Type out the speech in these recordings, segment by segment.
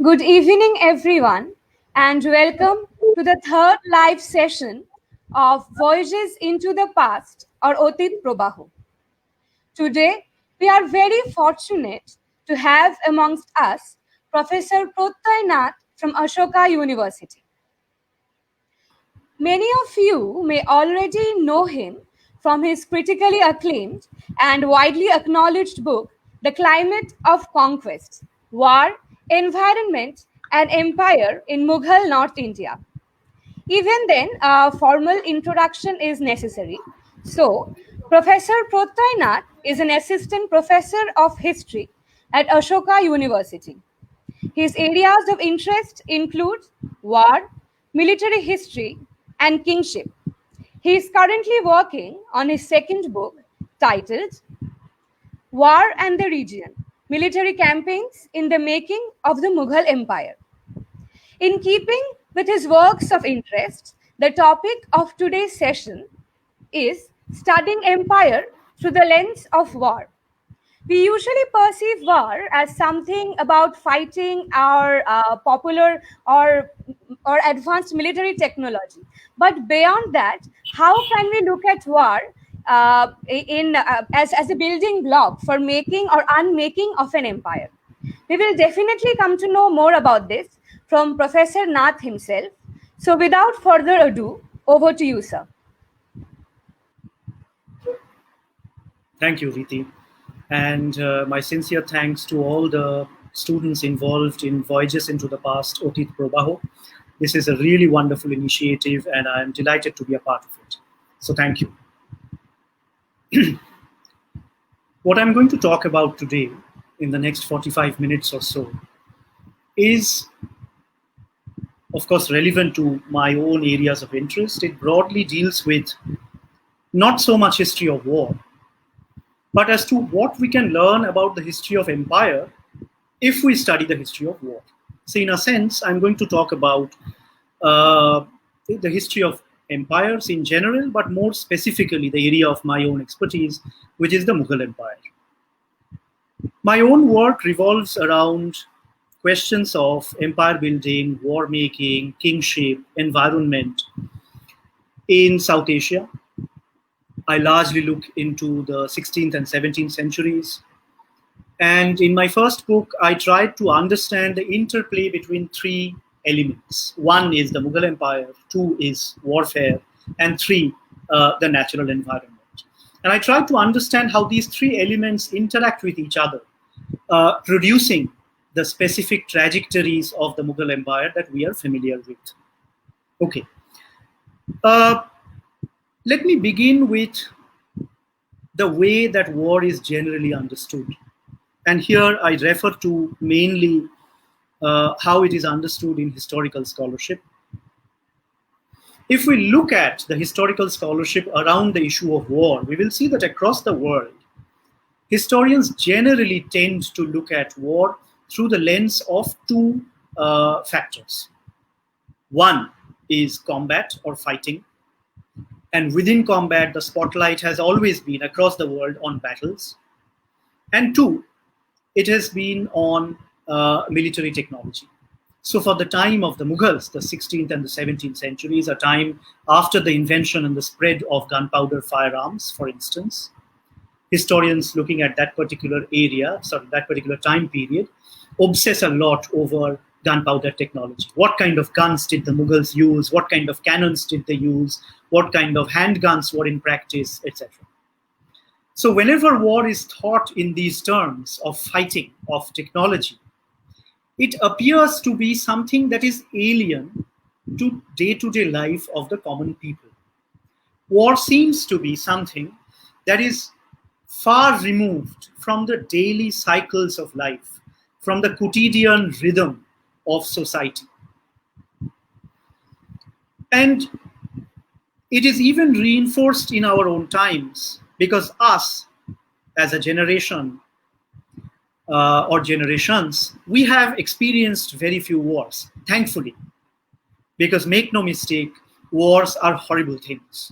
Good evening, everyone, and welcome to the third live session of Voyages into the Past or Otit Probaho. Today, we are very fortunate to have amongst us Professor Pratyay Nath from Ashoka University. Many of you may already know him from his critically acclaimed and widely acknowledged book, The Climate of Conquest: War, Environment, and Empire in Mughal North India. Even then, a formal introduction is necessary. So, Professor Pratyay Nath is an assistant professor of history at Ashoka University. His areas of interest include war, military history, and kingship. He is currently working on his second book titled War and the Region: Military Campaigns in the Making of the Mughal Empire. In keeping with his works of interest, the topic of today's session is studying empire through the lens of war. We usually perceive war as something about fighting our popular or advanced military technology. But beyond that, how can we look at war as a building block for making or unmaking of an empire? We will definitely come to know more about this from Professor Nath himself. So, without further ado, over to you, sir. Thank you, Riti. And my sincere thanks to all the students involved in Voyages into the Past, Otit Probaho. This is a really wonderful initiative, and I'm delighted to be a part of it. So thank you. What I'm going to talk about today in the next 45 minutes or so is, of course, relevant to my own areas of interest. It broadly deals with not so much history of war, but as to what we can learn about the history of empire if we study the history of war. So in a sense, I'm going to talk about the history of empires in general, but more specifically the area of my own expertise, which is the Mughal Empire. My own work revolves around questions of empire building, war making, kingship, environment in South Asia. I largely look into the 16th and 17th centuries. And in my first book, I tried to understand the interplay between three elements. One is the Mughal Empire, two is warfare, and three, the natural environment. And I tried to understand how these three elements interact with each other, producing the specific trajectories of the Mughal Empire that we are familiar with. Okay. Let me begin with the way that war is generally understood. And here I refer to mainly how it is understood in historical scholarship. If we look at the historical scholarship around the issue of war, we will see that across the world, historians generally tend to look at war through the lens of two factors. One is combat or fighting. And within combat, the spotlight has always been across the world on battles. And two, it has been on military technology. So for the time of the Mughals, the 16th and the 17th centuries, a time after the invention and the spread of gunpowder firearms, for instance, historians looking at that particular area, that particular time period, obsess a lot over gunpowder technology. What kind of guns did the Mughals use? What kind of cannons did they use? What kind of handguns were in practice, etc. So whenever war is thought in these terms of fighting, of technology, it appears to be something that is alien to day-to-day life of the common people. War seems to be something that is far removed from the daily cycles of life, from the quotidian rhythm of society. And it is even reinforced in our own times because us, as a generation or generations, we have experienced very few wars, thankfully. Because make no mistake, wars are horrible things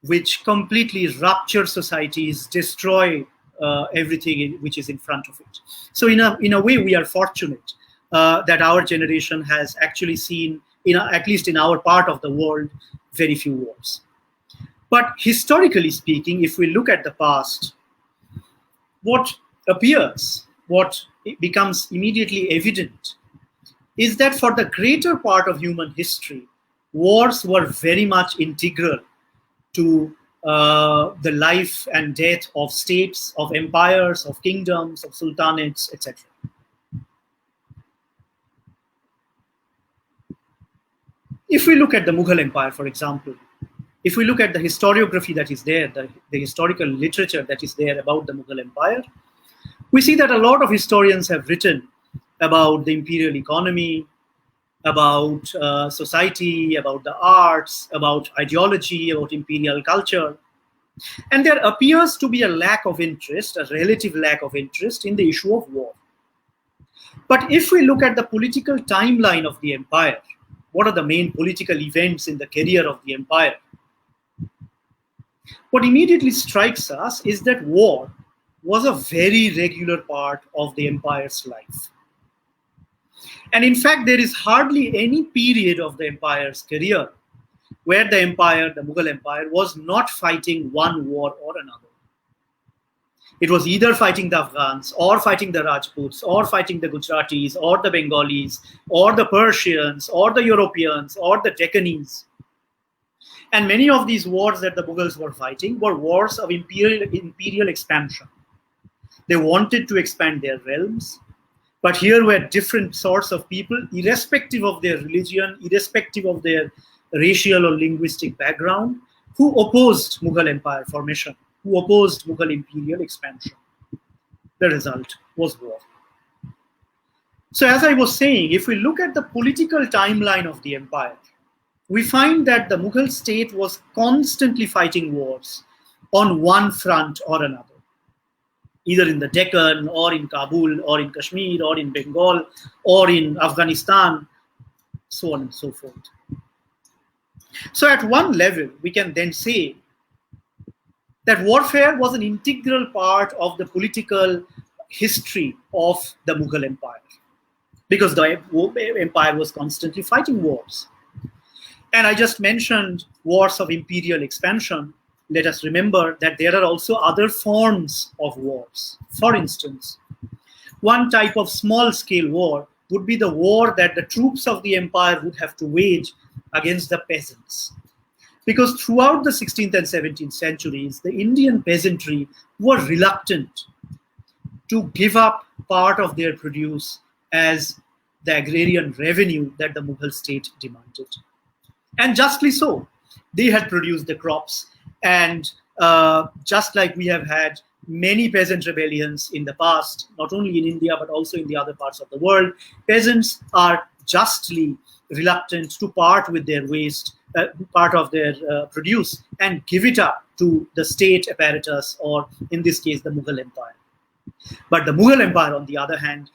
which completely rupture societies, destroy everything which is in front of it. So in a way, we are fortunate that our generation has actually seen, at least in our part of the world, very few wars. But historically speaking, if we look at the past, what appears, what becomes immediately evident, is that for the greater part of human history, wars were very much integral to the life and death of states, of empires, of kingdoms, of sultanates, etc. If we look at the Mughal Empire, for example, if we look at the historiography that is there, the historical literature that is there about the Mughal Empire, we see that a lot of historians have written about the imperial economy, about society, about the arts, about ideology, about imperial culture. And there appears to be a lack of interest, a relative lack of interest in the issue of war. But if we look at the political timeline of the empire, what are the main political events in the career of the empire? What immediately strikes us is that war was a very regular part of the empire's life. And in fact, there is hardly any period of the empire's career where the empire, the Mughal Empire, was not fighting one war or another. It was either fighting the Afghans, or fighting the Rajputs, or fighting the Gujaratis, or the Bengalis, or the Persians, or the Europeans, or the Deccanese. And many of these wars that the Mughals were fighting were wars of imperial expansion. They wanted to expand their realms, but here were different sorts of people, irrespective of their religion, irrespective of their racial or linguistic background, who opposed Mughal Empire formation, who opposed Mughal imperial expansion. The result was war. So as I was saying, if we look at the political timeline of the empire, we find that the Mughal state was constantly fighting wars on one front or another, either in the Deccan, or in Kabul, or in Kashmir, or in Bengal, or in Afghanistan, so on and so forth. So at one level, we can then say that warfare was an integral part of the political history of the Mughal Empire, because the empire was constantly fighting wars. And I just mentioned wars of imperial expansion. Let us remember that there are also other forms of wars. For instance, one type of small-scale war would be the war that the troops of the empire would have to wage against the peasants. Because throughout the 16th and 17th centuries, the Indian peasantry were reluctant to give up part of their produce as the agrarian revenue that the Mughal state demanded. And justly so. They had produced the crops. And just like we have had many peasant rebellions in the past, not only in India, but also in the other parts of the world, peasants are justly reluctant to part with their waste, part of their produce, and give it up to the state apparatus, or in this case, the Mughal Empire. But the Mughal Empire, on the other hand,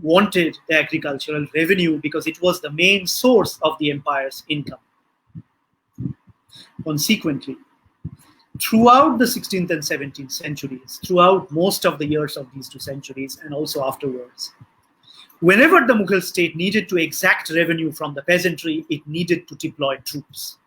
wanted the agricultural revenue because it was the main source of the empire's income. Consequently, throughout the 16th and 17th centuries, throughout most of the years of these two centuries, and also afterwards, whenever the Mughal state needed to exact revenue from the peasantry, it needed to deploy troops.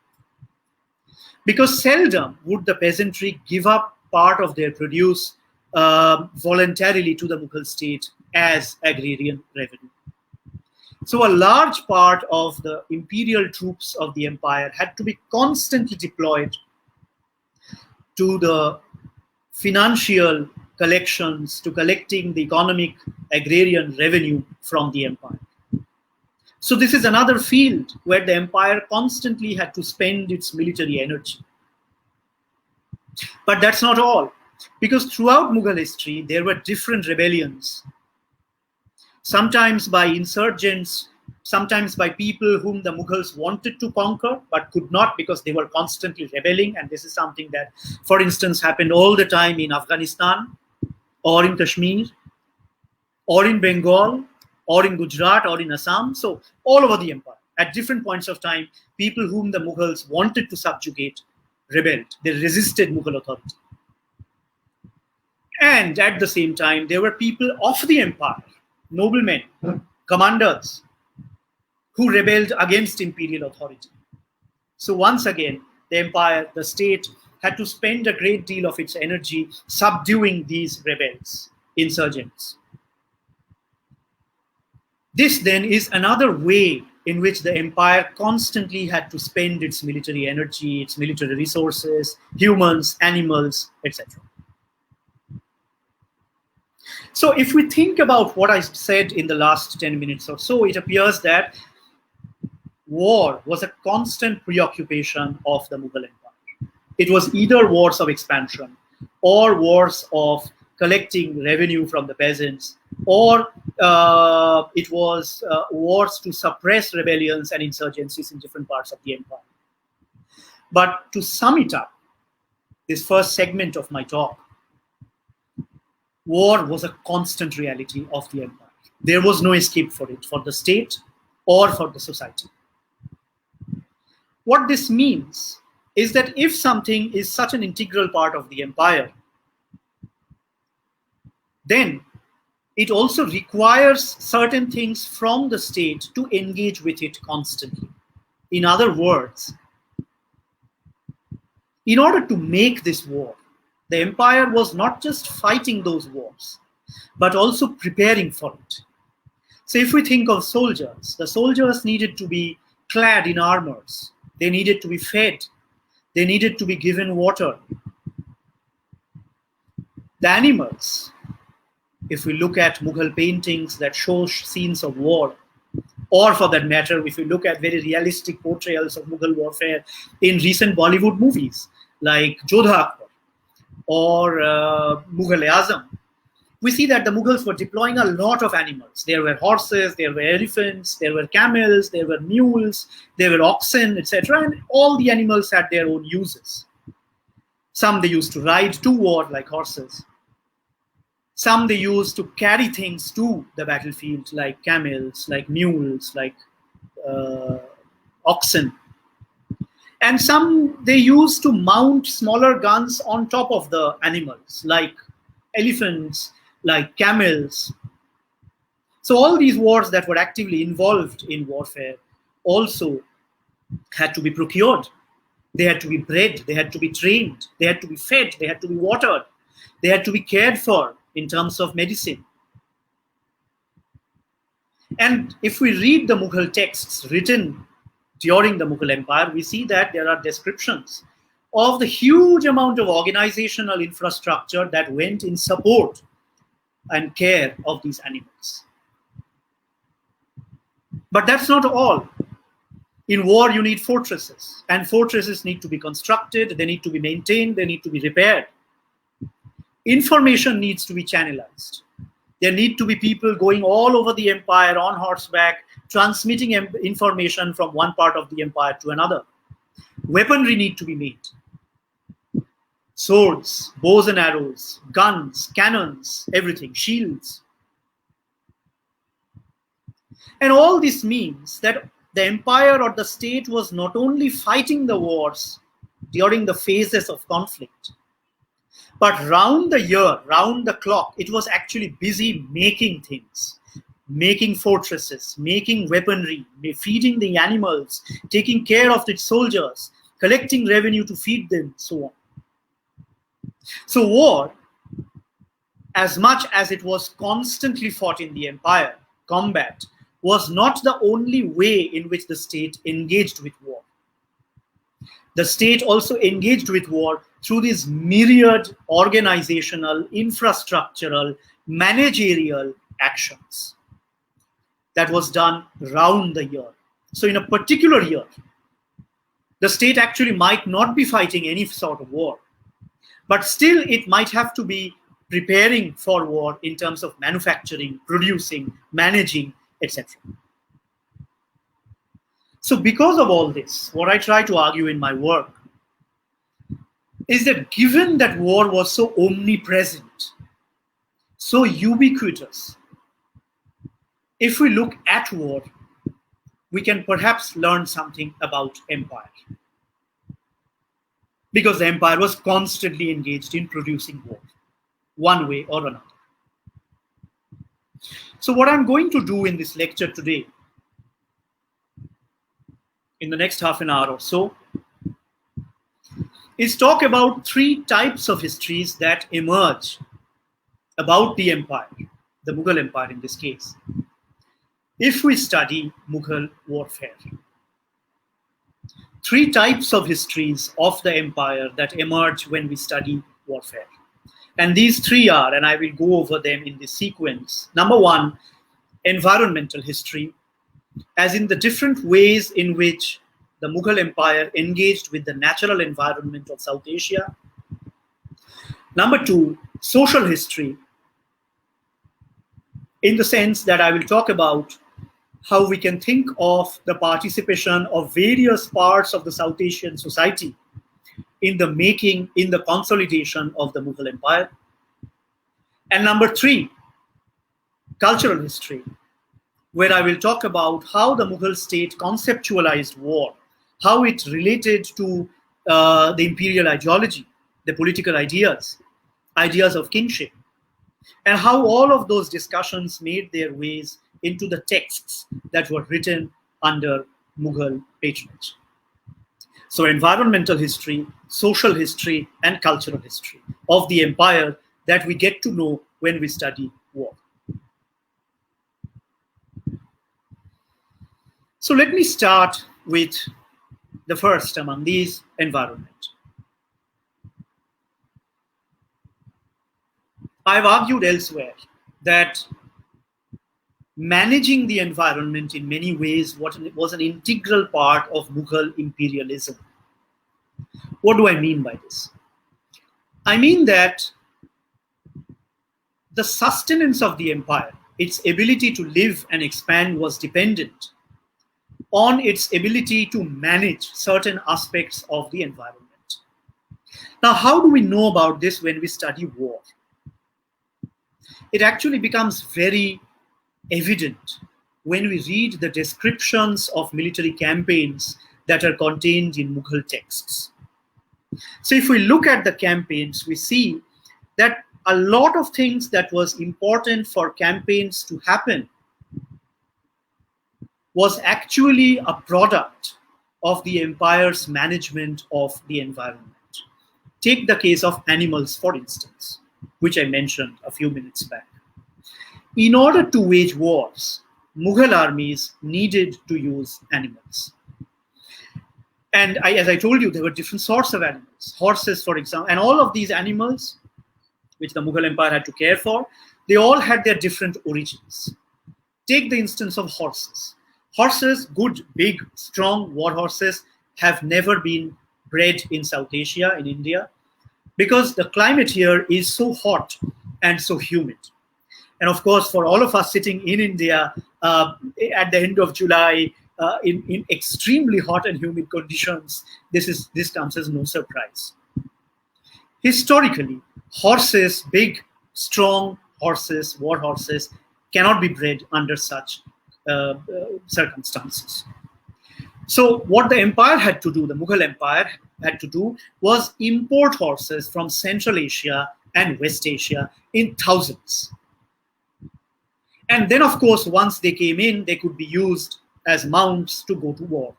Because seldom would the peasantry give up part of their produce voluntarily to the Mughal state as agrarian revenue. So a large part of the imperial troops of the empire had to be constantly deployed to the financial collections, to collecting the economic agrarian revenue from the empire. So this is another field where the empire constantly had to spend its military energy. But that's not all, because throughout Mughal history, there were different rebellions, sometimes by insurgents, sometimes by people whom the Mughals wanted to conquer but could not because they were constantly rebelling. And this is something that, for instance, happened all the time in Afghanistan, or in Kashmir, or in Bengal, or in Gujarat, or in Assam. So all over the empire, at different points of time, people whom the Mughals wanted to subjugate rebelled. They resisted Mughal authority. And at the same time, there were people of the empire, noblemen, commanders who rebelled against imperial authority. So once again, the empire, the state, had to spend a great deal of its energy subduing these rebels, insurgents. This then is another way in which the empire constantly had to spend its military energy, its military resources, humans, animals, etc. So if we think about what I said in the last 10 minutes or so, it appears that war was a constant preoccupation of the Mughal Empire. It was either wars of expansion or wars of collecting revenue from the peasants, or it was wars to suppress rebellions and insurgencies in different parts of the empire. But to sum it up, this first segment of my talk, war was a constant reality of the empire. There was no escape for it, for the state or for the society. What this means is that if something is such an integral part of the empire, then it also requires certain things from the state to engage with it constantly. In other words, in order to make this war, the empire was not just fighting those wars, but also preparing for it. So if we think of soldiers, the soldiers needed to be clad in armors. They needed to be fed. They needed to be given water. The animals, if we look at Mughal paintings that show scenes of war, or for that matter, if we look at very realistic portrayals of Mughal warfare in recent Bollywood movies like Jodha Akbar or Mughal-e-Azam, we see that the Mughals were deploying a lot of animals. There were horses, there were elephants, there were camels, there were mules, there were oxen, etc. And all the animals had their own uses. Some they used to ride to war like horses. Some they used to carry things to the battlefield like camels, like mules, like oxen. And some they used to mount smaller guns on top of the animals like elephants, like camels. So all these wars that were actively involved in warfare also had to be procured. They had to be bred, they had to be trained, they had to be fed, they had to be watered, they had to be cared for in terms of medicine. And if we read the Mughal texts written during the Mughal Empire, we see that there are descriptions of the huge amount of organizational infrastructure that went in support and care of these animals. But that's not all. In war, you need fortresses, and fortresses need to be constructed, they need to be maintained, they need to be repaired. Information needs to be channelized. There need to be people going all over the empire on horseback, transmitting information from one part of the empire to another. Weaponry need to be made. Swords, bows and arrows, guns, cannons, everything, shields. And all this means that the empire or the state was not only fighting the wars during the phases of conflict, but round the year, round the clock, it was actually busy making things, making fortresses, making weaponry, feeding the animals, taking care of its soldiers, collecting revenue to feed them, so on. So war, as much as it was constantly fought in the empire, combat, was not the only way in which the state engaged with war. The state also engaged with war through these myriad organizational, infrastructural, managerial actions that was done round the year. So in a particular year, the state actually might not be fighting any sort of war, but still it might have to be preparing for war in terms of manufacturing, producing, managing, etc. So because of all this, what I try to argue in my work is that given that war was so omnipresent, so ubiquitous, if we look at war, we can perhaps learn something about empire. Because the empire was constantly engaged in producing war, one way or another. So what I'm going to do in this lecture today, in the next half an hour or so, is talk about three types of histories that emerge about the empire, the Mughal Empire in this case, if we study Mughal warfare. Three types of histories of the empire that emerge when we study warfare. And these three are, and I will go over them in this sequence. Number one, environmental history, as in the different ways in which the Mughal Empire engaged with the natural environment of South Asia. Number two, social history, in the sense that I will talk about how we can think of the participation of various parts of the South Asian society in the making, in the consolidation of the Mughal Empire. And number three, cultural history, where I will talk about how the Mughal state conceptualized war, how it related to the imperial ideology, the political ideas, ideas of kingship, and how all of those discussions made their ways into the texts that were written under Mughal patronage. So environmental history, social history, and cultural history of the empire that we get to know when we study war. So let me start with the first among these, environment. I've argued elsewhere that managing the environment in many ways was an integral part of Mughal imperialism. What do I mean by this? I mean that the sustenance of the empire, its ability to live and expand, was dependent on its ability to manage certain aspects of the environment. Now, how do we know about this when we study war? It actually becomes very evident when we read the descriptions of military campaigns that are contained in Mughal texts. So if we look at the campaigns, we see that a lot of things that was important for campaigns to happen was actually a product of the empire's management of the environment. Take the case of animals, for instance, which I mentioned a few minutes back. In order to wage wars, Mughal armies needed to use animals. And as I told you, there were different sorts of animals. Horses, for example, and all of these animals, which the Mughal Empire had to care for, they all had their different origins. Take the instance of horses. Horses, good, big, strong war horses, have never been bred in South Asia, in India, because the climate here is so hot and so humid. And of course, for all of us sitting in India at the end of July, in extremely hot and humid conditions, this comes as no surprise. Historically, horses, big, strong horses, war horses, cannot be bred under such circumstances. So what the empire had to do, the Mughal Empire had to do, was import horses from Central Asia and West Asia in thousands. And then, of course, once they came in, they could be used as mounts to go to war.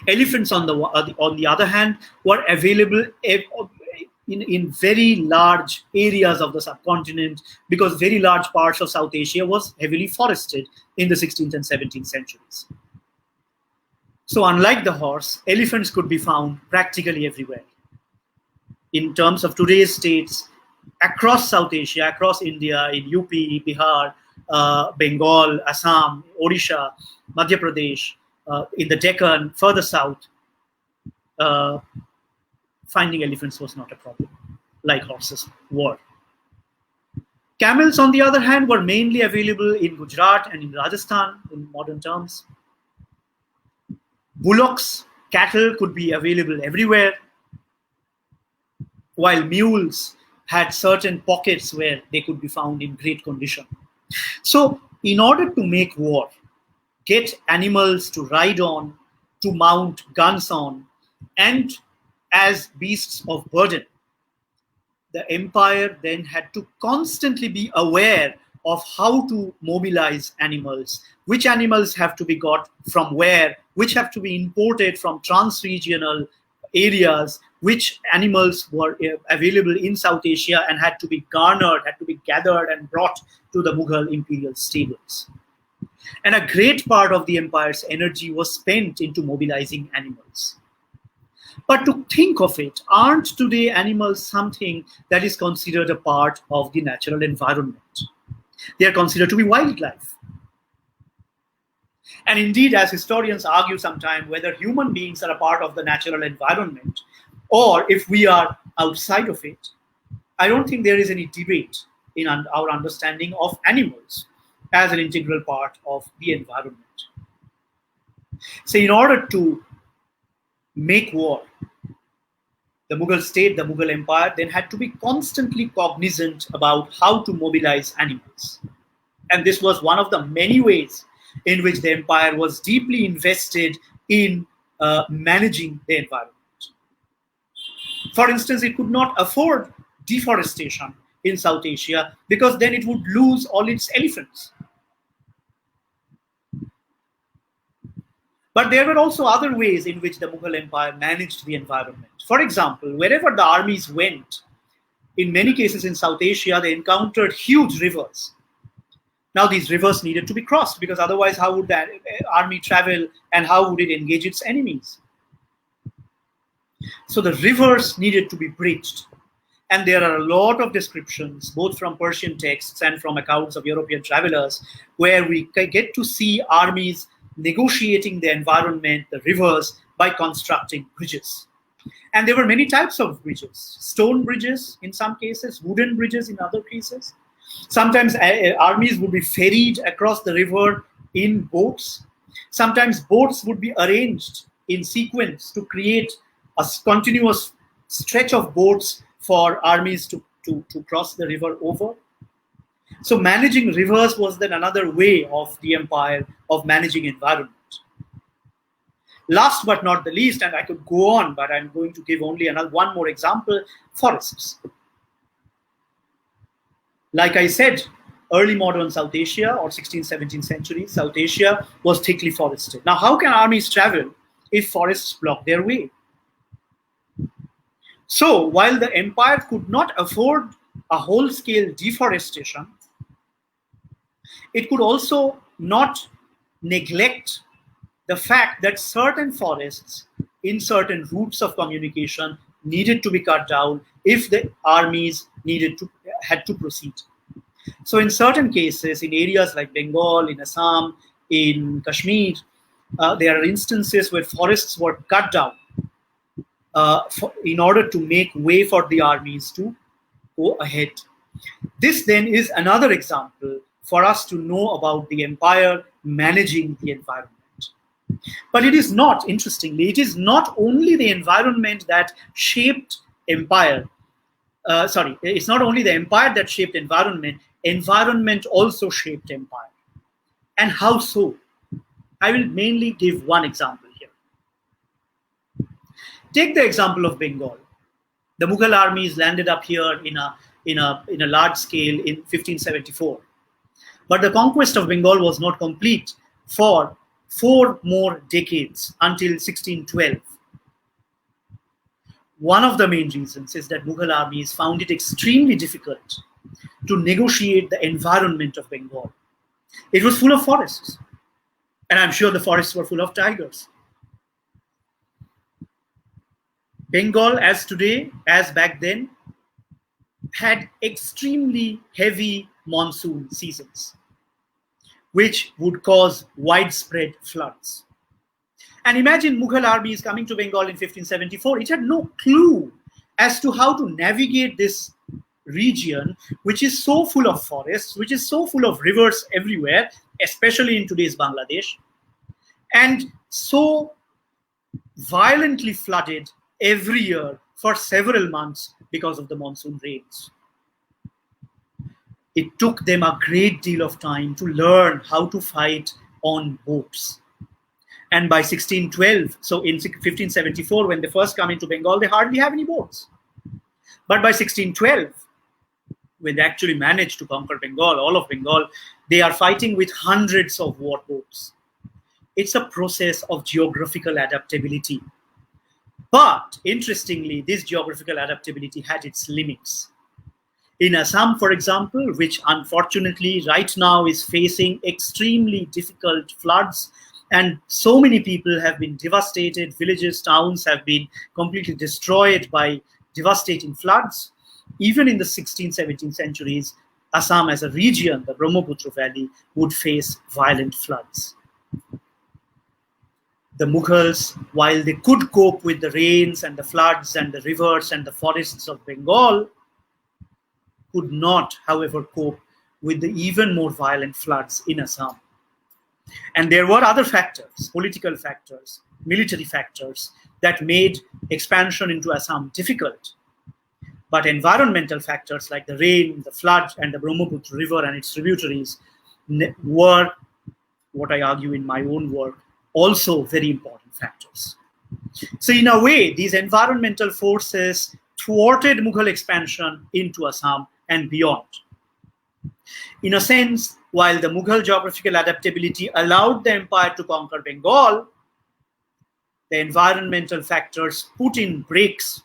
Elephants, on the other hand, were available in very large areas of the subcontinent, because very large parts of South Asia was heavily forested in the 16th and 17th centuries. So unlike the horse, elephants could be found practically everywhere. In terms of today's states, across South Asia, across India, in UP, Bihar, Bengal, Assam, Odisha, Madhya Pradesh, in the Deccan, further south, finding elephants was not a problem, like horses were. Camels, on the other hand, were mainly available in Gujarat and in Rajasthan in modern terms. Bullocks, cattle could be available everywhere, while mules had certain pockets where they could be found in great condition. So in order to make war, get animals to ride on, to mount guns on, and as beasts of burden, the empire then had to constantly be aware of how to mobilize animals, which animals have to be got from where, which have to be imported from trans-regional areas, which animals were available in South Asia and had to be garnered, had to be gathered and brought to the Mughal imperial stables. And a great part of the empire's energy was spent into mobilizing animals. But to think of it, aren't today animals something that is considered a part of the natural environment? They are considered to be wildlife. And indeed, as historians argue sometimes, whether human beings are a part of the natural environment or if we are outside of it, I don't think there is any debate in our understanding of animals as an integral part of the environment. So in order to make war, the Mughal state, the Mughal Empire, then had to be constantly cognizant about how to mobilize animals. And this was one of the many ways in which the empire was deeply invested in managing the environment. For instance, it could not afford deforestation in South Asia because then it would lose all its elephants. But there were also other ways in which the Mughal Empire managed the environment. For example, wherever the armies went, in many cases in South Asia, they encountered huge rivers. Now, these rivers needed to be crossed because otherwise, how would that army travel and how would it engage its enemies? So the rivers needed to be bridged. And there are a lot of descriptions, both from Persian texts and from accounts of European travelers, where we get to see armies negotiating the environment, the rivers, by constructing bridges. And there were many types of bridges. Stone bridges in some cases, wooden bridges in other cases. Sometimes armies would be ferried across the river in boats. Sometimes boats would be arranged in sequence to create a continuous stretch of boats for armies to cross the river over. So managing rivers was then another way of the empire of managing environment. Last but not the least, and I could go on, but I'm going to give only one more example, forests. Like I said, early modern South Asia or 16th, 17th century South Asia was thickly forested. Now, how can armies travel if forests block their way? So, while the empire could not afford a whole-scale deforestation, it could also not neglect the fact that certain forests in certain routes of communication needed to be cut down if the armies had to proceed. So in certain cases, in areas like Bengal, in Assam, in Kashmir, there are instances where forests were cut down in order to make way for the armies to go ahead. This then is another example for us to know about the empire managing the environment. But it is not, interestingly, it is not only the environment that shaped empire. It's not only the empire that shaped environment, environment also shaped empire. And how so? I will mainly give one example here. Take the example of Bengal. The Mughal armies landed up here in a large scale in 1574. But the conquest of Bengal was not complete for 4 more decades until 1612. One of the main reasons is that Mughal armies found it extremely difficult to negotiate the environment of Bengal. It was full of forests, and I'm sure the forests were full of tigers. Bengal, as today, as back then, had extremely heavy monsoon seasons, which would cause widespread floods. And imagine Mughal armies coming to Bengal in 1574. It had no clue as to how to navigate this region, which is so full of forests, which is so full of rivers everywhere, especially in today's Bangladesh, and so violently flooded every year for several months because of the monsoon rains. It took them a great deal of time to learn how to fight on boats. And by 1612, so in 1574, when they first come into Bengal, they hardly have any boats. But by 1612, when they actually manage to conquer Bengal, all of Bengal, they are fighting with hundreds of war boats. It's a process of geographical adaptability. But interestingly, this geographical adaptability had its limits. In Assam, for example, which unfortunately right now is facing extremely difficult floods, and so many people have been devastated, villages, towns have been completely destroyed by devastating floods. Even in the 16th, 17th centuries, Assam as a region, the Brahmaputra Valley, would face violent floods. The Mughals, while they could cope with the rains and the floods and the rivers and the forests of Bengal, could not, however, cope with the even more violent floods in Assam. And there were other factors, political factors, military factors, that made expansion into Assam difficult. But environmental factors like the rain, the flood, and the Brahmaputra River and its tributaries were, what I argue in my own work, also very important factors. So in a way, these environmental forces thwarted Mughal expansion into Assam and beyond. In a sense, while the Mughal geographical adaptability allowed the empire to conquer Bengal, the environmental factors put in brakes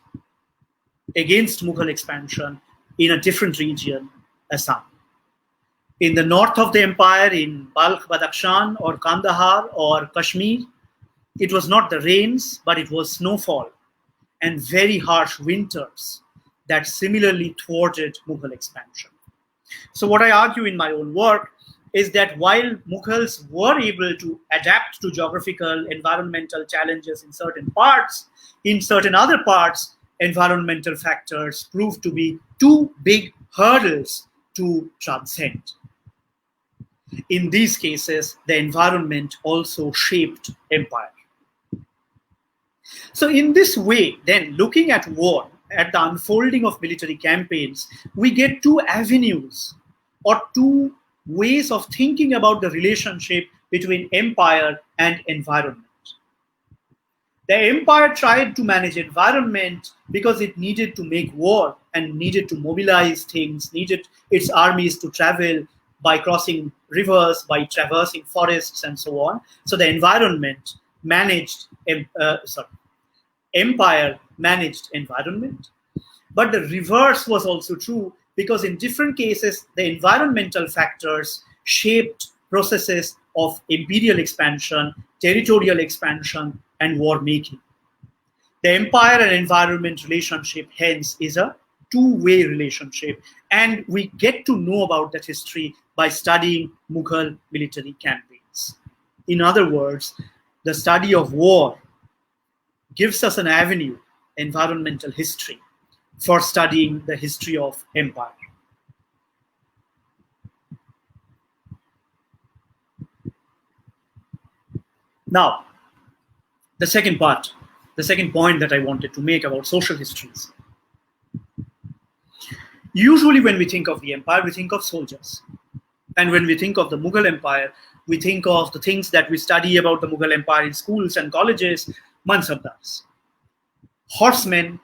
against Mughal expansion in a different region, Assam. In the north of the empire, in Balkh, Badakhshan, or Kandahar, or Kashmir, it was not the rains, but it was snowfall and very harsh winters that similarly thwarted Mughal expansion. So what I argue in my own work is that while Mughals were able to adapt to geographical, environmental challenges in certain parts, in certain other parts, environmental factors proved to be too big hurdles to transcend. In these cases, the environment also shaped empire. So in this way, then, looking at war, at the unfolding of military campaigns, we get two avenues or two ways of thinking about the relationship between empire and environment. The empire tried to manage environment because it needed to make war and needed to mobilize things, needed its armies to travel by crossing rivers, by traversing forests, and so on. So the environment managed, empire managed environment. But the reverse was also true, because in different cases, the environmental factors shaped processes of imperial expansion, territorial expansion, and war making. The empire and environment relationship, hence, is a two-way relationship, and we get to know about that history by studying Mughal military campaigns. In other words, the study of war gives us an avenue, environmental history, for studying the history of empire. Now, the second point that I wanted to make about social histories. Usually when we think of the empire, we think of soldiers. And when we think of the Mughal Empire, we think of the things that we study about the Mughal Empire in schools and colleges, mansabdars, horsemen,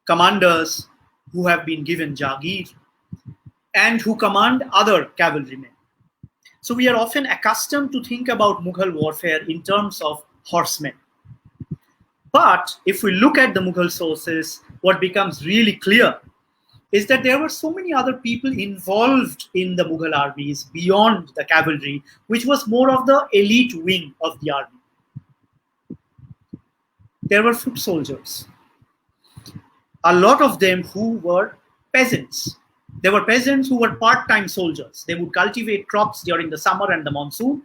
commanders who have been given jagir, and who command other cavalrymen. So we are often accustomed to think about Mughal warfare in terms of horsemen. But if we look at the Mughal sources, what becomes really clear is that there were so many other people involved in the Mughal armies beyond the cavalry, which was more of the elite wing of the army. There were foot soldiers, a lot of them who were peasants. There were peasants who were part-time soldiers. They would cultivate crops during the summer and the monsoon.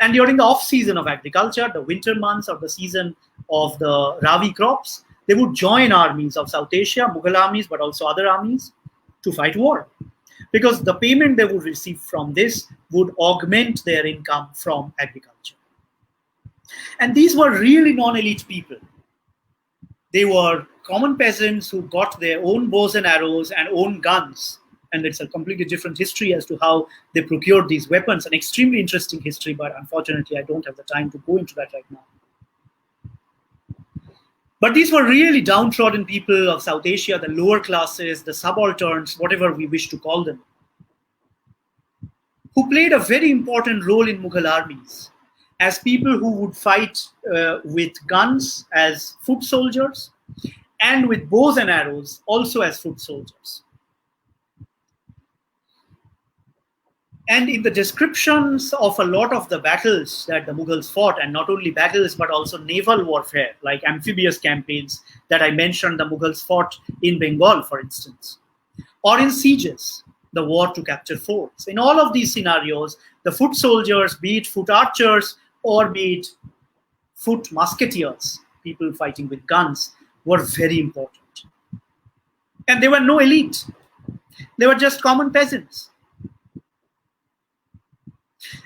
And during the off-season of agriculture, the winter months or the season of the Rabi crops, they would join armies of South Asia, Mughal armies, but also other armies, to fight war. Because the payment they would receive from this would augment their income from agriculture. And these were really non-elite people. They were common peasants who got their own bows and arrows and own guns. And it's a completely different history as to how they procured these weapons. An extremely interesting history, but unfortunately I don't have the time to go into that right now. But these were really downtrodden people of South Asia, the lower classes, the subalterns, whatever we wish to call them, who played a very important role in Mughal armies as people who would fight with guns as foot soldiers and with bows and arrows also as foot soldiers. And in the descriptions of a lot of the battles that the Mughals fought, and not only battles but also naval warfare, like amphibious campaigns that I mentioned, the Mughals fought in Bengal, for instance, or in sieges, the war to capture forts. In all of these scenarios, the foot soldiers, be it foot archers or be it foot musketeers, people fighting with guns, were very important. And they were no elite. They were just common peasants.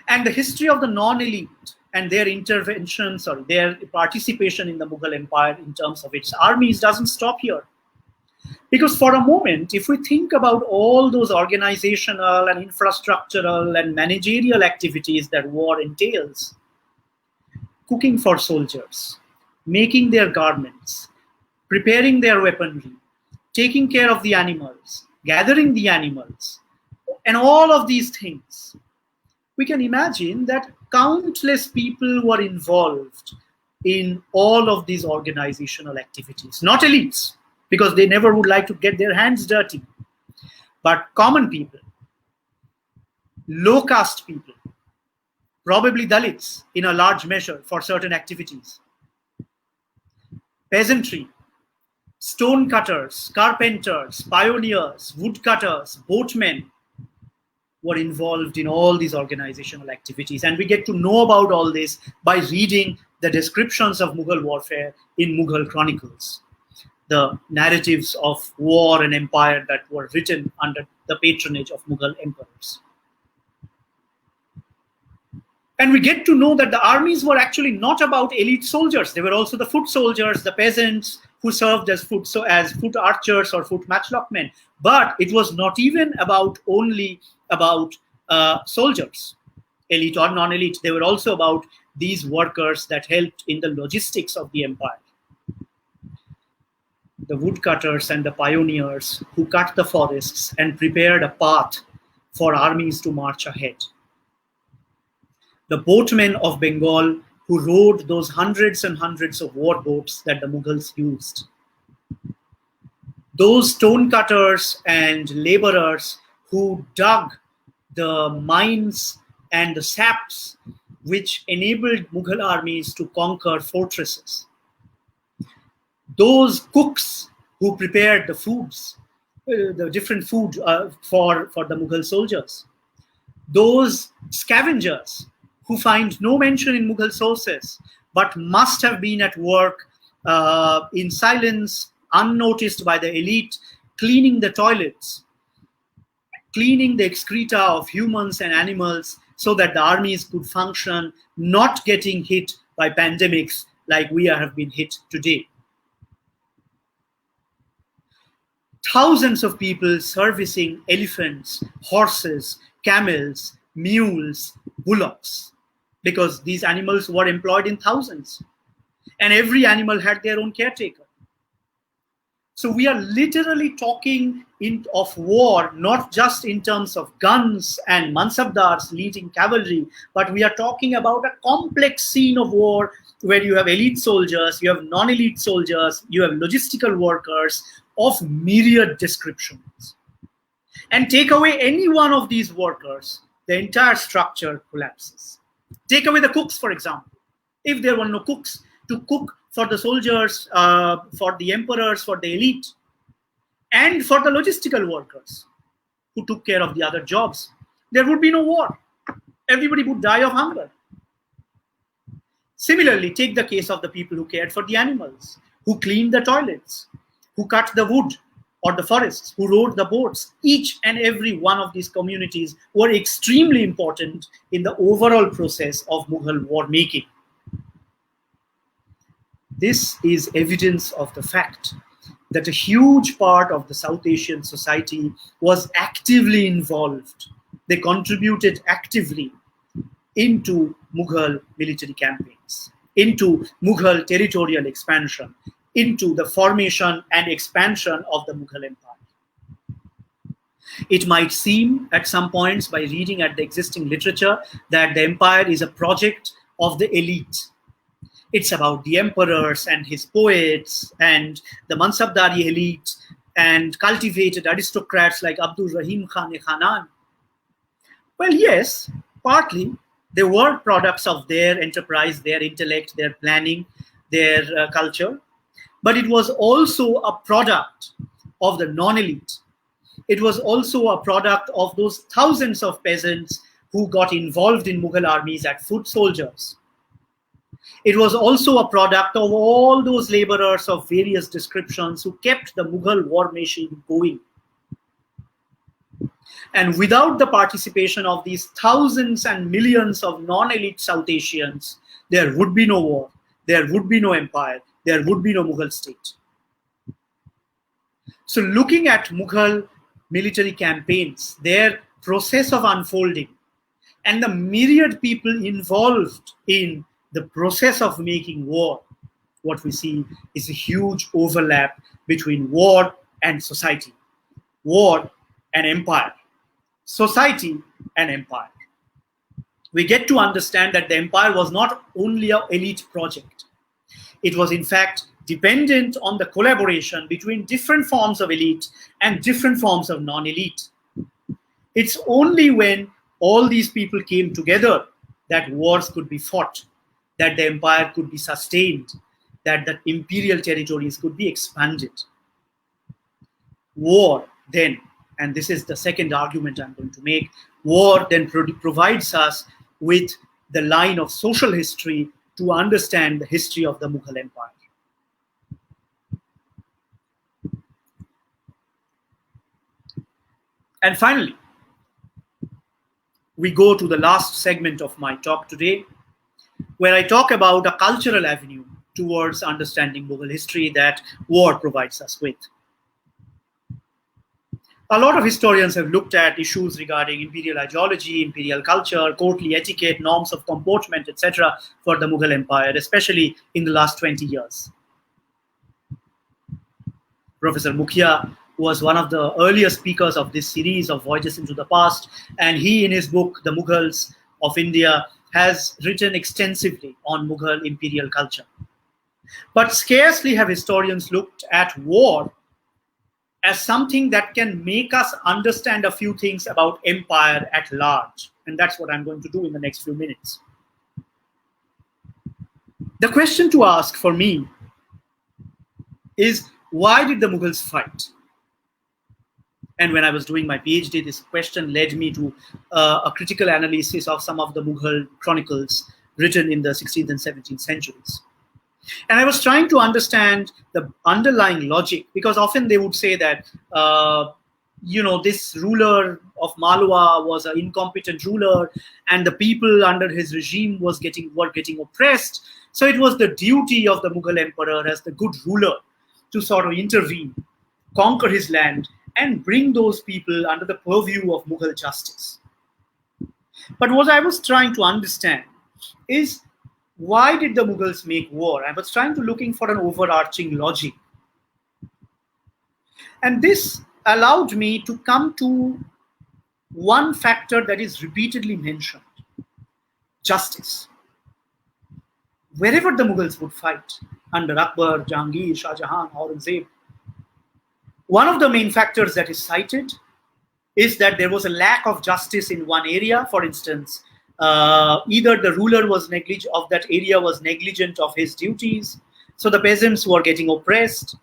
And the history of the non-elite and their interventions or their participation in the Mughal Empire in terms of its armies doesn't stop here. Because for a moment, if we think about all those organizational and infrastructural and managerial activities that war entails, cooking for soldiers, making their garments, preparing their weaponry, taking care of the animals, gathering the animals, and all of these things, we can imagine that countless people were involved in all of these organizational activities. Not elites, because they never would like to get their hands dirty, but common people, low caste people, probably Dalits in a large measure for certain activities, peasantry, stone cutters, carpenters, pioneers, woodcutters, boatmen, were involved in all these organizational activities. And we get to know about all this by reading the descriptions of Mughal warfare in Mughal Chronicles, the narratives of war and empire that were written under the patronage of Mughal emperors. And we get to know that the armies were actually not about elite soldiers. They were also the foot soldiers, the peasants who served as foot archers or foot matchlockmen. But it was not even only about soldiers, elite or non-elite. They were also about these workers that helped in the logistics of the empire. The woodcutters and the pioneers who cut the forests and prepared a path for armies to march ahead. The boatmen of Bengal who rowed those hundreds and hundreds of war boats that the Mughals used. Those stonecutters and laborers who dug the mines and the saps which enabled Mughal armies to conquer fortresses. Those cooks who prepared the foods, the different food for the Mughal soldiers. Those scavengers who find no mention in Mughal sources, but must have been at work in silence, unnoticed by the elite, cleaning the toilets, cleaning the excreta of humans and animals so that the armies could function, not getting hit by pandemics like we have been hit today. Thousands of people servicing elephants, horses, camels, mules, bullocks, because these animals were employed in thousands. And every animal had their own caretaker. So we are literally talking of war, not just in terms of guns and mansabdars leading cavalry, but we are talking about a complex scene of war where you have elite soldiers, you have non-elite soldiers, you have logistical workers of myriad descriptions. And take away any one of these workers, the entire structure collapses. Take away the cooks, for example. If there were no cooks to cook for the soldiers, for the emperors, for the elite, and for the logistical workers who took care of the other jobs, there would be no war. Everybody would die of hunger. Similarly, take the case of the people who cared for the animals, who cleaned the toilets, who cut the wood or the forests, who rowed the boats. Each and every one of these communities were extremely important in the overall process of Mughal war making. This is evidence of the fact that a huge part of the South Asian society was actively involved. They contributed actively into Mughal military campaigns, into Mughal territorial expansion, into the formation and expansion of the Mughal Empire. It might seem at some points by reading at the existing literature that the empire is a project of the elite. It's about the emperors and his poets and the Mansabdari elite and cultivated aristocrats like Abdul Rahim Khan-e-Khanan. Well, yes, partly they were products of their enterprise, their intellect, their planning, their culture, but it was also a product of the non-elite. It was also a product of those thousands of peasants who got involved in Mughal armies as foot soldiers. It was also a product of all those laborers of various descriptions who kept the Mughal war machine going. And without the participation of these thousands and millions of non-elite South Asians, there would be no war, there would be no empire, there would be no Mughal state. So looking at Mughal military campaigns, their process of unfolding, and the myriad people involved in the process of making war, what we see is a huge overlap between war and society, war and empire, society and empire. We get to understand that the empire was not only an elite project. It was in fact dependent on the collaboration between different forms of elite and different forms of non-elite. It's only when all these people came together that wars could be fought, that the empire could be sustained, that the imperial territories could be expanded. War then, and this is the second argument I'm going to make, war then provides us with the line of social history to understand the history of the Mughal Empire. And finally, we go to the last segment of my talk today, where I talk about a cultural avenue towards understanding Mughal history that war provides us with. A lot of historians have looked at issues regarding imperial ideology, imperial culture, courtly etiquette, norms of comportment, etc. for the Mughal Empire, especially in the last 20 years. Professor Mukhia was one of the earlier speakers of this series of Voyages into the Past, and he, in his book, The Mughals of India, has written extensively on Mughal imperial culture. But scarcely have historians looked at war as something that can make us understand a few things about empire at large. And that's what I'm going to do in the next few minutes. The question to ask for me is, why did the Mughals fight? And when I was doing my PhD, this question led me to a critical analysis of some of the Mughal Chronicles written in the 16th and 17th centuries. And I was trying to understand the underlying logic, because often they would say that, this ruler of Malwa was an incompetent ruler, and the people under his regime were getting oppressed. So it was the duty of the Mughal emperor as the good ruler to sort of intervene, conquer his land, and bring those people under the purview of Mughal justice. But what I was trying to understand is, why did the Mughals make war? I was trying to looking for an overarching logic. And this allowed me to come to one factor that is repeatedly mentioned: justice. Wherever the Mughals would fight, under Akbar, Jahangir, Shah Jahan, Aurangzeb, one of the main factors that is cited is that there was a lack of justice in one area. For instance, either the ruler of that area was negligent of his duties, so the peasants were getting oppressed,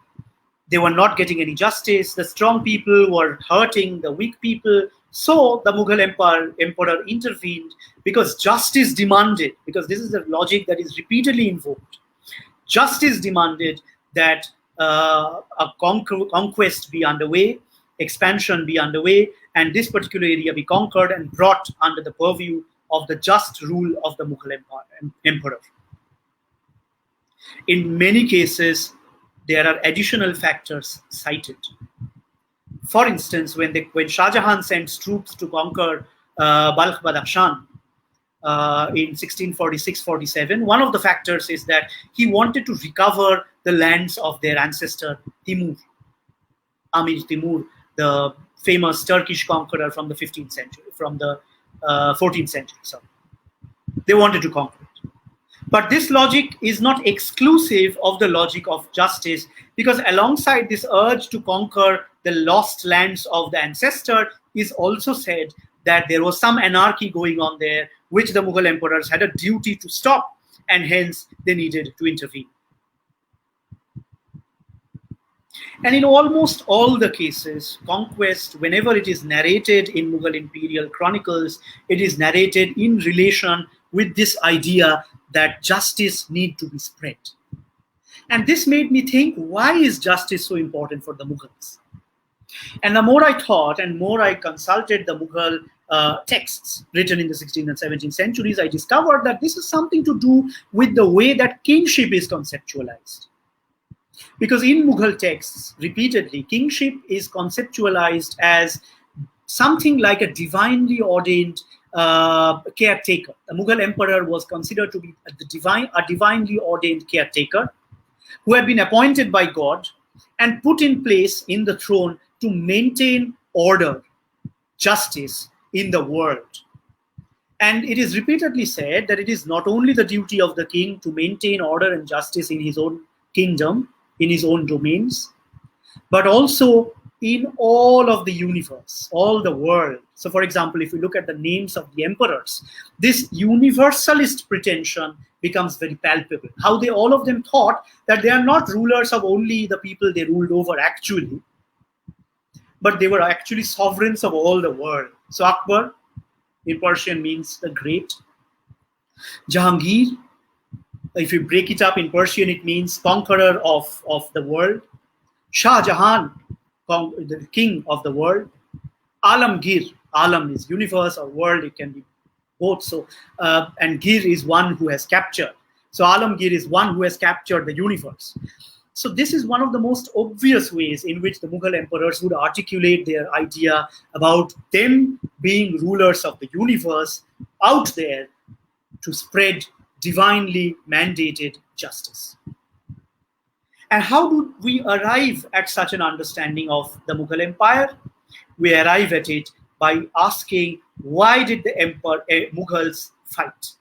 they were not getting any justice, the strong people were hurting the weak people, so the Mughal emperor intervened because justice demanded, because this is the logic that is repeatedly invoked, justice demanded that a conquest be underway, expansion be underway, and this particular area be conquered and brought under the purview of the just rule of the Mughal emperor. In many cases, there are additional factors cited. For instance, when Shah Jahan sends troops to conquer Balkh Badakhshan in 1646-47, one of the factors is that he wanted to recover the lands of their ancestor Timur, Amir Timur, the famous Turkish conqueror from the 15th century, from the 14th century. Sorry. They wanted to conquer it. But this logic is not exclusive of the logic of justice, because alongside this urge to conquer the lost lands of the ancestor is also said that there was some anarchy going on there, which the Mughal emperors had a duty to stop, and hence they needed to intervene. And in almost all the cases, conquest, whenever it is narrated in Mughal imperial chronicles, it is narrated in relation with this idea that justice need to be spread. And this made me think, why is justice so important for the Mughals? And the more I thought and more I consulted the Mughal texts written in the 16th and 17th centuries, I discovered that this is something to do with the way that kingship is conceptualized. Because in Mughal texts, repeatedly, kingship is conceptualized as something like a divinely ordained caretaker. The Mughal emperor was considered to be a divinely ordained caretaker who had been appointed by God and put in place in the throne to maintain order, justice in the world. And it is repeatedly said that it is not only the duty of the king to maintain order and justice in his own kingdom, in his own domains, but also in all of the universe, all the world. So, for example, if we look at the names of the emperors, this universalist pretension becomes very palpable. How they all of them thought that they are not rulers of only the people they ruled over actually, but they were actually sovereigns of all the world. So Akbar in Persian means the great. Jahangir, if you break it up in Persian, it means conqueror of the world. Shah Jahan, the king of the world. Alamgir, Alam is universe or world, it can be both. So, and Gir is one who has captured. So Alamgir is one who has captured the universe. So this is one of the most obvious ways in which the Mughal emperors would articulate their idea about them being rulers of the universe out there to spread divinely mandated justice. And how do we arrive at such an understanding of the Mughal Empire? We arrive at it by asking, why did the Mughals fight?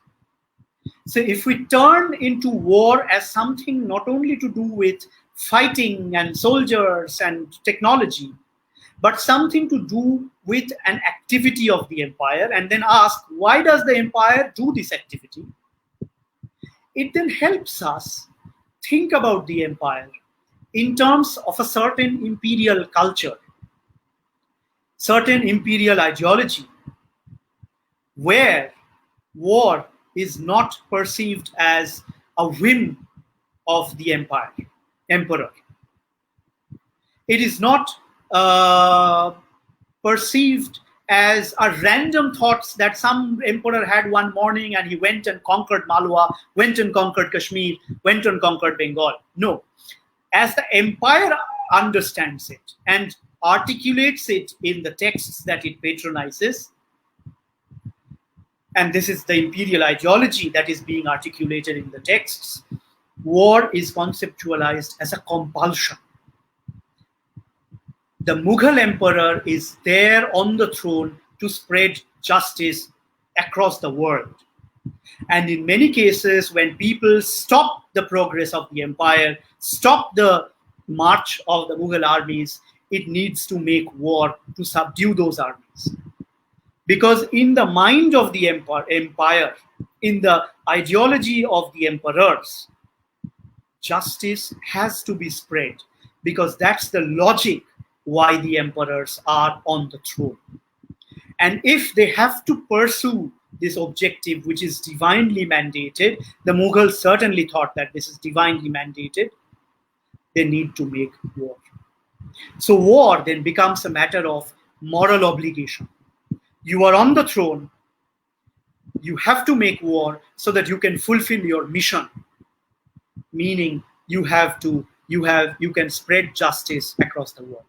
So if we turn into war as something not only to do with fighting and soldiers and technology, but something to do with an activity of the empire, and then ask, why does the empire do this activity? It then helps us think about the empire in terms of a certain imperial culture, certain imperial ideology, where war is not perceived as a whim of the emperor. It is not perceived as a random thoughts that some emperor had one morning and he went and conquered Malwa, went and conquered Kashmir, went and conquered Bengal. No. As the empire understands it and articulates it in the texts that it patronizes, and this is the imperial ideology that is being articulated in the texts, war is conceptualized as a compulsion. The Mughal emperor is there on the throne to spread justice across the world. And in many cases, when people stop the progress of the empire, stop the march of the Mughal armies, it needs to make war to subdue those armies. Because in the mind of the empire, in the ideology of the emperors, justice has to be spread, because that's the logic why the emperors are on the throne. And if they have to pursue this objective, which is divinely mandated, the Mughals certainly thought that this is divinely mandated, they need to make war. So war then becomes a matter of moral obligation. You are on the throne, you have to make war so that you can fulfill your mission, meaning you can spread justice across the world.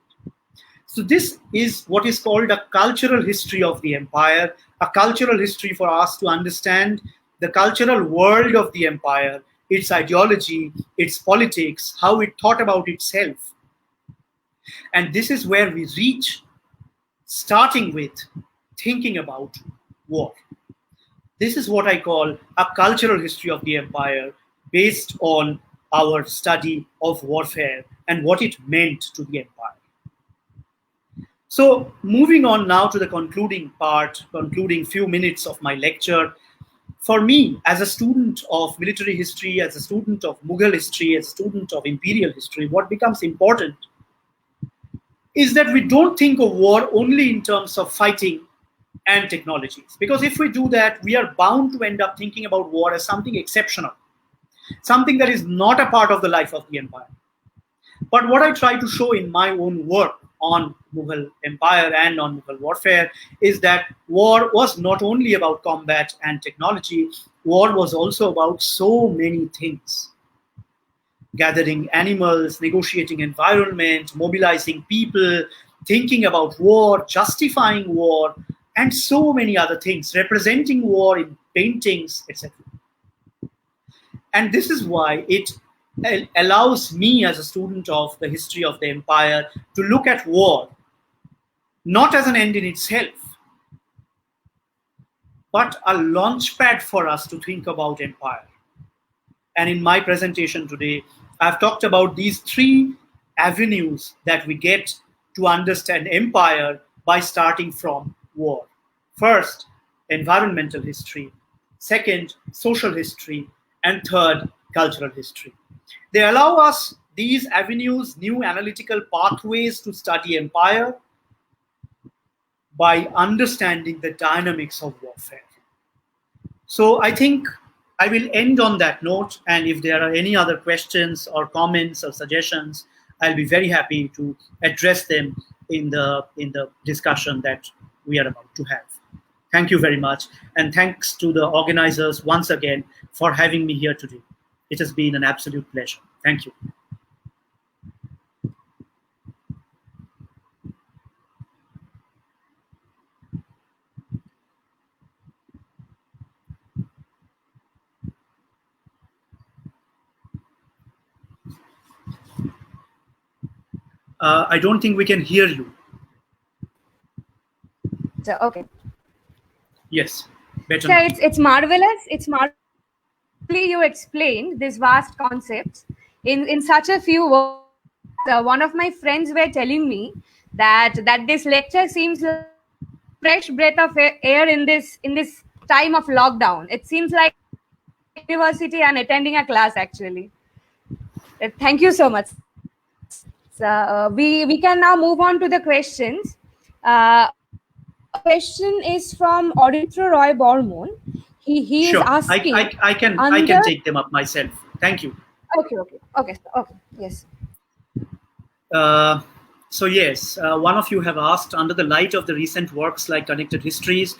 So this is what is called a cultural history of the empire, a cultural history for us to understand the cultural world of the empire its ideology, its politics, how it thought about itself. And this is where we reach, starting with thinking about war. This is what I call a cultural history of the empire based on our study of warfare and what it meant to the empire. So, moving on now to the concluding part, concluding few minutes of my lecture. For me, as a student of military history, as a student of Mughal history, as a student of imperial history, what becomes important is that we don't think of war only in terms of fighting and technologies. Because if we do that, we are bound to end up thinking about war as something exceptional, something that is not a part of the life of the empire. But what I try to show in my own work on Mughal Empire and on Mughal warfare is that war was not only about combat and technology, war was also about so many things. Gathering animals, negotiating environment, mobilizing people, thinking about war, justifying war, and so many other things, representing war in paintings, etc. And this is why it allows me as a student of the history of the empire to look at war not as an end in itself, but a launchpad for us to think about empire. And in my presentation today, I've talked about these three avenues that we get to understand empire by starting from war. First, environmental history. Second, social history. And third, cultural history. They allow us these avenues, new analytical pathways to study empire by understanding the dynamics of warfare. So I think I will end on that note, and if there are any other questions or comments or suggestions, I'll be very happy to address them in the discussion that we are about to have. Thank you very much, and thanks to the organizers once again for having me here today. It has been an absolute pleasure. Thank you. I don't think we can hear you. So, okay. Yes, better. So it's marvelous. It's marvelously you explained this vast concepts in such a few words. One of my friends were telling me that this lecture seems like a fresh breath of air in this time of lockdown. It seems like university and attending a class actually. Thank you so much. So we can now move on to the questions. A question is from Auditra Roy Bormon. He is Sure, asking. I can take them up myself. Thank you. Okay. Yes. So yes, one of you have asked, under the light of the recent works like Connected Histories,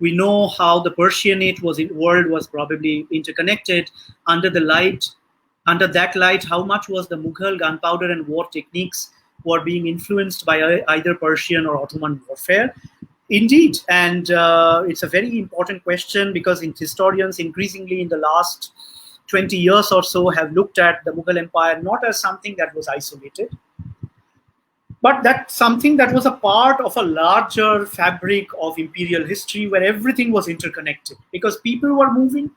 we know how the Persianate world was probably interconnected. Under that light, how much was the Mughal gunpowder and war techniques were being influenced by either Persian or Ottoman warfare? Indeed, and it's a very important question because historians increasingly in the last 20 years or so have looked at the Mughal Empire not as something that was isolated, but that's something that was a part of a larger fabric of imperial history where everything was interconnected because people were moving,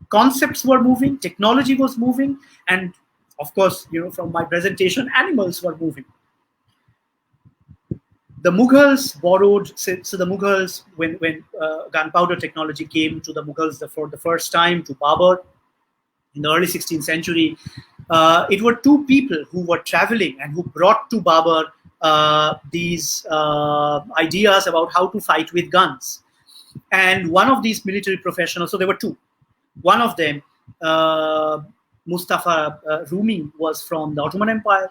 concepts were moving, technology was moving, and of course, from my presentation, animals were moving. The Mughals borrowed, so the Mughals, when gunpowder technology came to the Mughals for the first time, to Babur in the early 16th century, it were two people who were traveling and who brought to Babur these ideas about how to fight with guns. And one of these military professionals, so there were two. One of them, Mustafa Rumi, was from the Ottoman Empire,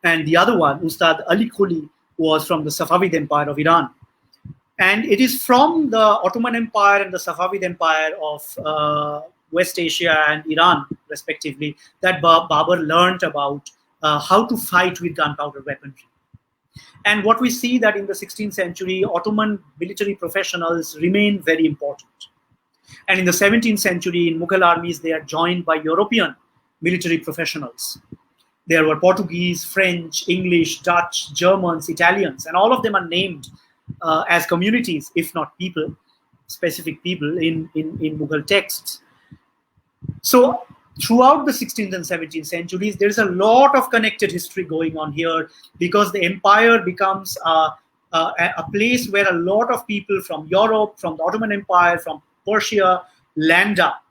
and the other one, Ustad Ali Khuli, was from the Safavid Empire of Iran. And it is from the Ottoman Empire and the Safavid Empire of West Asia and Iran, respectively, that Babur learned about how to fight with gunpowder weaponry. And what we see that in the 16th century, Ottoman military professionals remain very important. And in the 17th century, in Mughal armies, they are joined by European military professionals. There were Portuguese, French, English, Dutch, Germans, Italians, and all of them are named as communities, if not people, specific people in Mughal texts. So throughout the 16th and 17th centuries, there's a lot of connected history going on here, because the empire becomes a place where a lot of people from Europe, from the Ottoman Empire, from Persia land up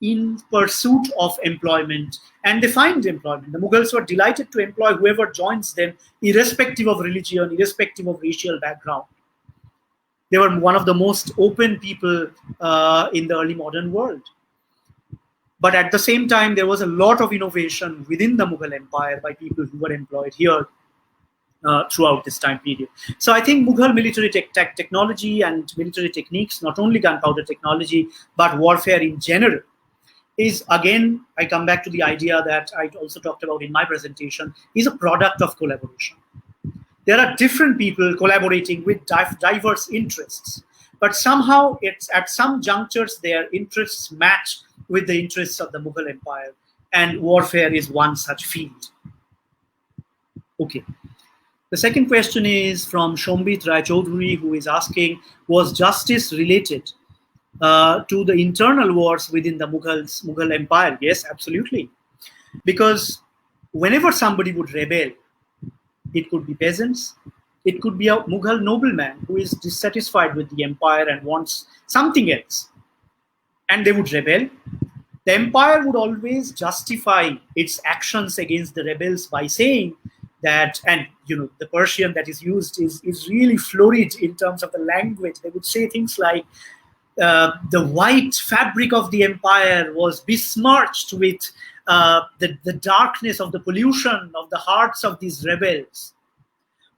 in pursuit of employment, and they find employment. The Mughals were delighted to employ whoever joins them, irrespective of religion, irrespective of racial background. They were one of the most open people in the early modern world. But at the same time, there was a lot of innovation within the Mughal Empire by people who were employed here throughout this time period. So I think Mughal military technology and military techniques, not only gunpowder technology, but warfare in general, is, again, I come back to the idea that I also talked about in my presentation, is a product of collaboration. There are different people collaborating with diverse interests, but somehow it's at some junctures their interests match with the interests of the Mughal Empire, and warfare is one such field. Okay. The second question is from Shombit Rai Chaudhuri, who is asking, was justice related to the internal wars within the Mughal Empire? Yes, absolutely. Because whenever somebody would rebel, it could be peasants, it could be a Mughal nobleman who is dissatisfied with the empire and wants something else, and they would rebel. The empire would always justify its actions against the rebels by saying that, and the Persian that is used is really florid in terms of the language. They would say things like, the white fabric of the empire was besmirched with the darkness of the pollution of the hearts of these rebels.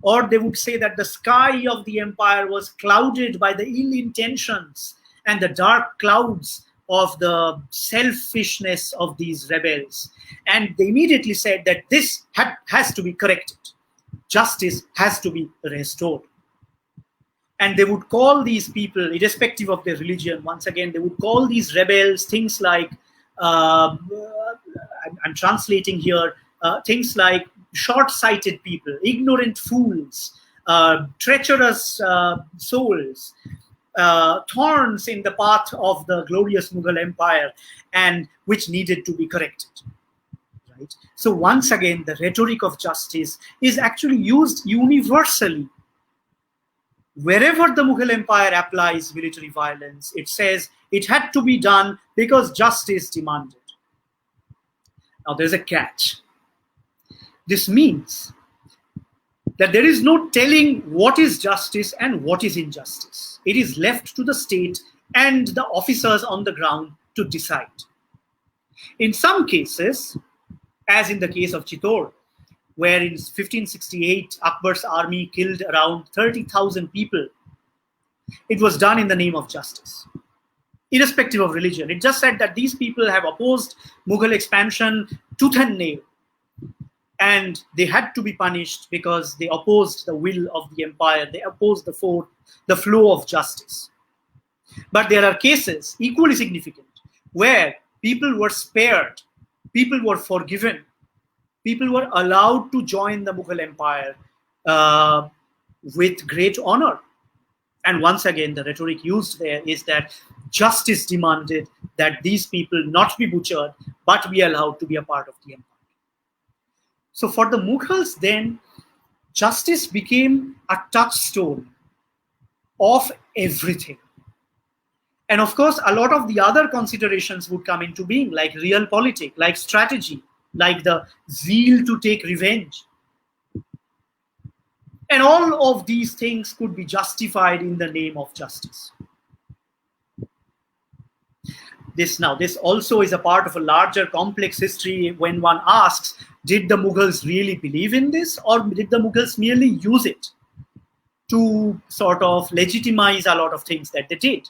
Or they would say that the sky of the empire was clouded by the ill intentions and the dark clouds of the selfishness of these rebels. And they immediately said that this has to be corrected. Justice has to be restored. And they would call these people, irrespective of their religion, once again, they would call these rebels things like, I'm translating here, things like short-sighted people, ignorant fools, treacherous souls, thorns in the path of the glorious Mughal Empire, and which needed to be corrected. Right? So once again, the rhetoric of justice is actually used universally. Wherever the Mughal Empire applies military violence, it says it had to be done because justice demanded. Now there's a catch. This means that there is no telling what is justice and what is injustice. It is left to the state and the officers on the ground to decide. In some cases, as in the case of Chittor, where in 1568 Akbar's army killed around 30,000 people, it was done in the name of justice, irrespective of religion. It just said that these people have opposed Mughal expansion tooth and nail, and they had to be punished because they opposed the will of the empire. They opposed the flow of justice. But there are cases equally significant where people were spared, people were forgiven, people were allowed to join the Mughal Empire with great honor. And once again, the rhetoric used there is that justice demanded that these people not be butchered, but be allowed to be a part of the empire. So for the Mughals then, justice became a touchstone of everything. And of course, a lot of the other considerations would come into being, like realpolitik, like strategy, like the zeal to take revenge. And all of these things could be justified in the name of justice. This also is a part of a larger complex history when one asks, did the Mughals really believe in this, or did the Mughals merely use it to sort of legitimize a lot of things that they did?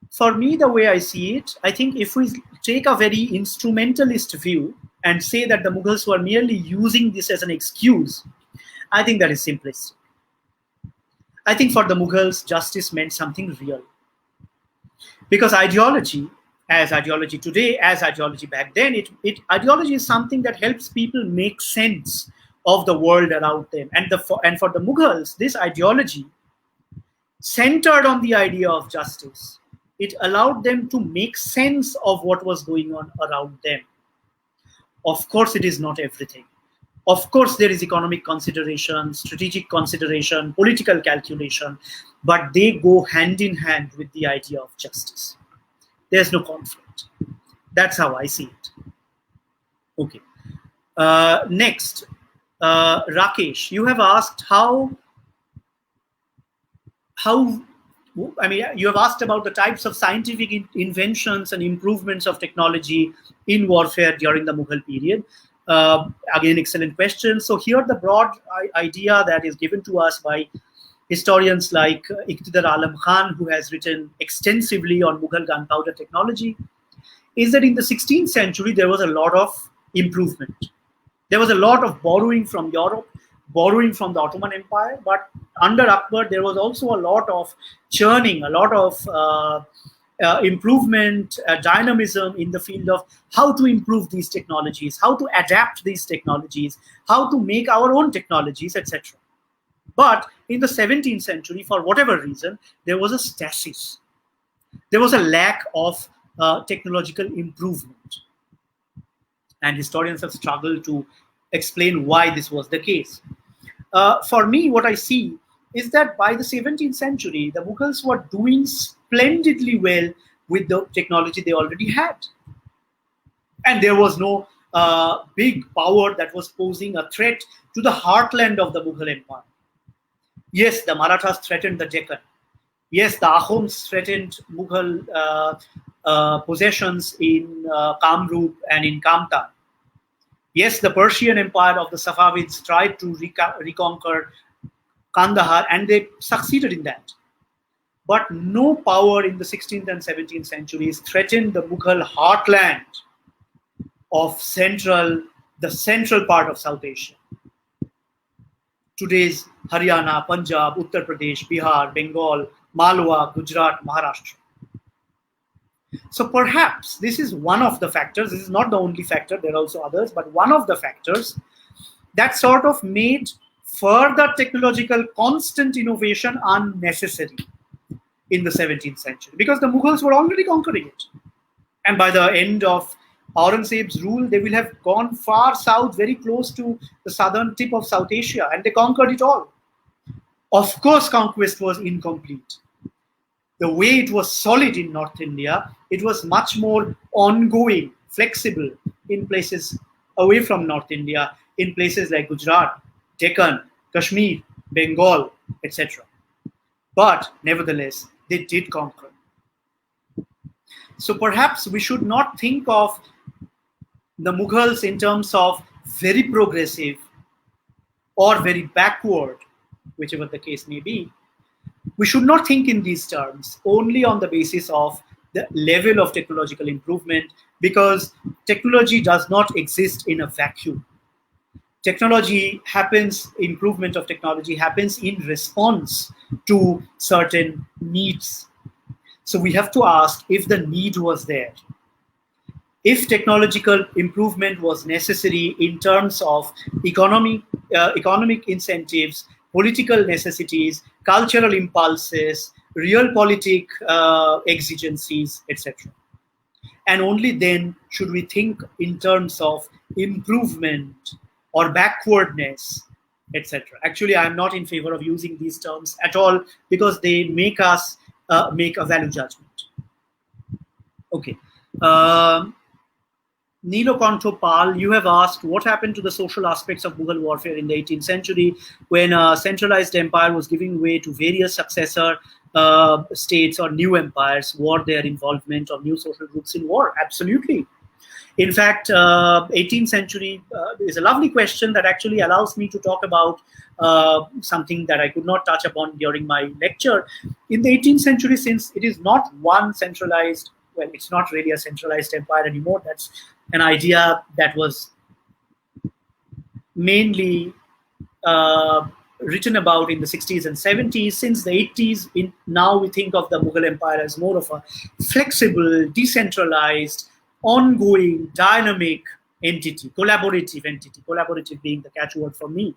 For me, the way I see it, I think if we take a very instrumentalist view and say that the Mughals were merely using this as an excuse, I think that is simplistic. I think for the Mughals, justice meant something real. Because ideology, as ideology today, as ideology back then, ideology is something that helps people make sense of the world around them. And for the Mughals, this ideology centered on the idea of justice. It allowed them to make sense of what was going on around them. Of course, it is not everything. Of course, there is economic consideration, strategic consideration, political calculation, but they go hand in hand with the idea of justice. There's no conflict. That's how I see it. Okay. Next, Rakesh, you have asked you have asked about the types of scientific inventions and improvements of technology in warfare during the Mughal period. Again, excellent question. So here the broad idea that is given to us by historians like Iqtidar Alam Khan, who has written extensively on Mughal gunpowder technology, is that in the 16th century, there was a lot of improvement. There was a lot of borrowing from Europe, borrowing from the Ottoman Empire, but under Akbar, there was also a lot of churning, a lot of improvement, dynamism in the field of how to improve these technologies, how to adapt these technologies, how to make our own technologies, etc. But in the 17th century, for whatever reason, there was a stasis. There was a lack of technological improvement. And historians have struggled to explain why this was the case. For me, what I see is that by the 17th century, the Mughals were doing splendidly well with the technology they already had. And there was no big power that was posing a threat to the heartland of the Mughal Empire. Yes, the Marathas threatened the Deccan. Yes, the Ahoms threatened Mughal possessions in Kamrup and in Kamtan. Yes, the Persian Empire of the Safavids tried to reconquer Kandahar, and they succeeded in that. But no power in the 16th and 17th centuries threatened the Mughal heartland of the central part of South Asia. Today's Haryana, Punjab, Uttar Pradesh, Bihar, Bengal, Malwa, Gujarat, Maharashtra. So perhaps this is one of the factors. This is not the only factor. There are also others, but one of the factors that sort of made further technological constant innovation unnecessary in the 17th century, because the Mughals were already conquering it. And by the end of Aurangzeb's rule, they will have gone far south, very close to the southern tip of South Asia, and they conquered it all. Of course, conquest was incomplete. The way it was solid in North India, it was much more ongoing, flexible in places away from North India, in places like Gujarat, Deccan, Kashmir, Bengal, etc. But nevertheless, they did conquer. So perhaps we should not think of the Mughals in terms of very progressive or very backward, whichever the case may be. We should not think in these terms only on the basis of the level of technological improvement, because technology does not exist in a vacuum. Improvement of technology happens in response to certain needs. So we have to ask if the need was there. If technological improvement was necessary in terms of economic incentives, political necessities, cultural impulses, realpolitik exigencies, etc. And only then should we think in terms of improvement or backwardness, etc. Actually, I'm not in favor of using these terms at all, because they make us make a value judgment. Okay. Nilokanto Pal, you have asked what happened to the social aspects of Mughal warfare in the 18th century when a centralized empire was giving way to various successor states or new empires. Were there involvement of new social groups in war? Absolutely. In fact, 18th century is a lovely question that actually allows me to talk about something that I could not touch upon during my lecture. In the 18th century, since it is not one centralized, well, it's not really a centralized empire anymore. That's an idea that was mainly written about in the 60s and 70s. Since the 80s, now we think of the Mughal Empire as more of a flexible, decentralized, ongoing, dynamic entity, collaborative being the catchword for me.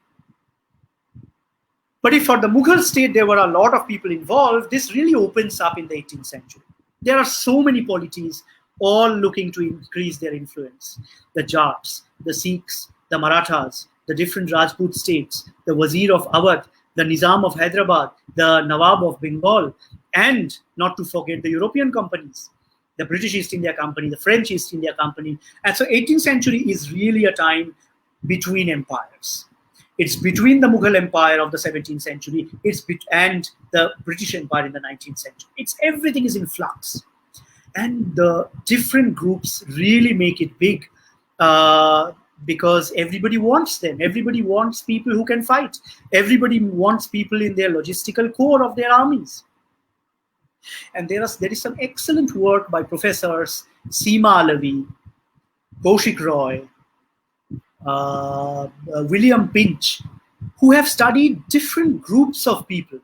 But if for the Mughal state there were a lot of people involved, this really opens up in the 18th century. There are so many polities all looking to increase their influence. The Jats, the Sikhs, the Marathas, the different Rajput states, the Wazir of Awadh, the Nizam of Hyderabad, the Nawab of Bengal, and not to forget the European companies, the British East India Company, the French East India Company. And so 18th century is really a time between empires. It's between the Mughal Empire of the 17th century and the British Empire in the 19th century. Everything is in flux. And the different groups really make it big because everybody wants them. Everybody wants people who can fight. Everybody wants people in their logistical core of their armies. And there is some excellent work by professors Seema Alavi, Kaushik Roy, William Pinch, who have studied different groups of people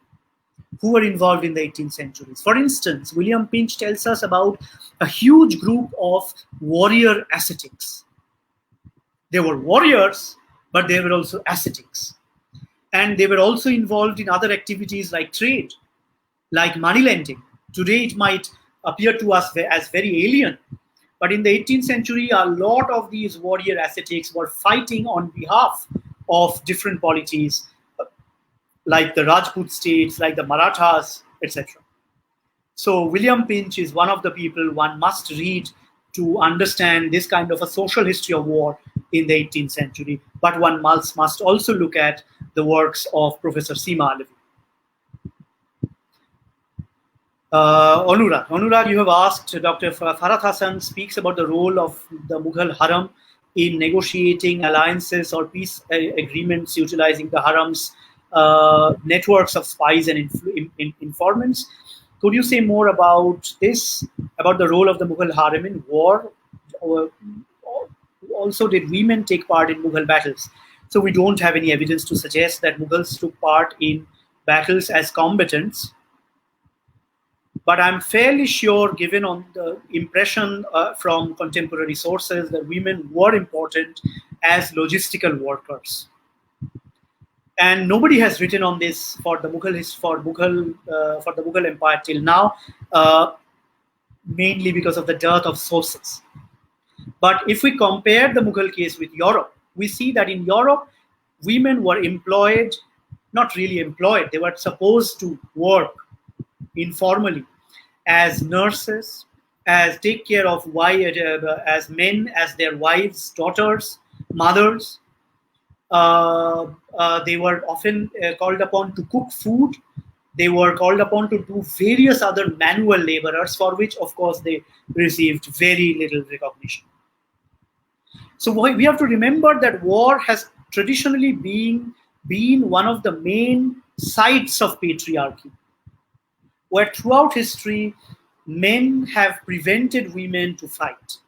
who were involved in the 18th centuries. For instance, William Pinch tells us about a huge group of warrior ascetics. They were warriors, but they were also ascetics. And they were also involved in other activities like trade, like money lending. Today it might appear to us as very alien, but in the 18th century, a lot of these warrior ascetics were fighting on behalf of different polities, like the Rajput states, like the Marathas, etc. So William Pinch is one of the people one must read to understand this kind of a social history of war in the 18th century. But one must also look at the works of Professor Seema Alavi. Anurag, you have asked, Dr. Farhat Hassan speaks about the role of the Mughal Haram in negotiating alliances or peace agreements utilizing the Haram's networks of spies and informants. Could you say more about this, about the role of the Mughal Haram in war? Also, did women take part in Mughal battles? So we don't have any evidence to suggest that Mughals took part in battles as combatants. But I'm fairly sure, given on the impression from contemporary sources, that women were important as logistical workers. And nobody has written on this for the Mughal Empire till now, mainly because of the dearth of sources. But if we compare the Mughal case with Europe, we see that in Europe, women were employed, not really employed, they were supposed to work informally as nurses, as take care of as men, as their wives, daughters, mothers. They were often called upon to cook food. They were called upon to do various other manual laborers, for which, of course, they received very little recognition. So we have to remember that war has traditionally been one of the main sites of patriarchy, where throughout history, men have prevented women to fight.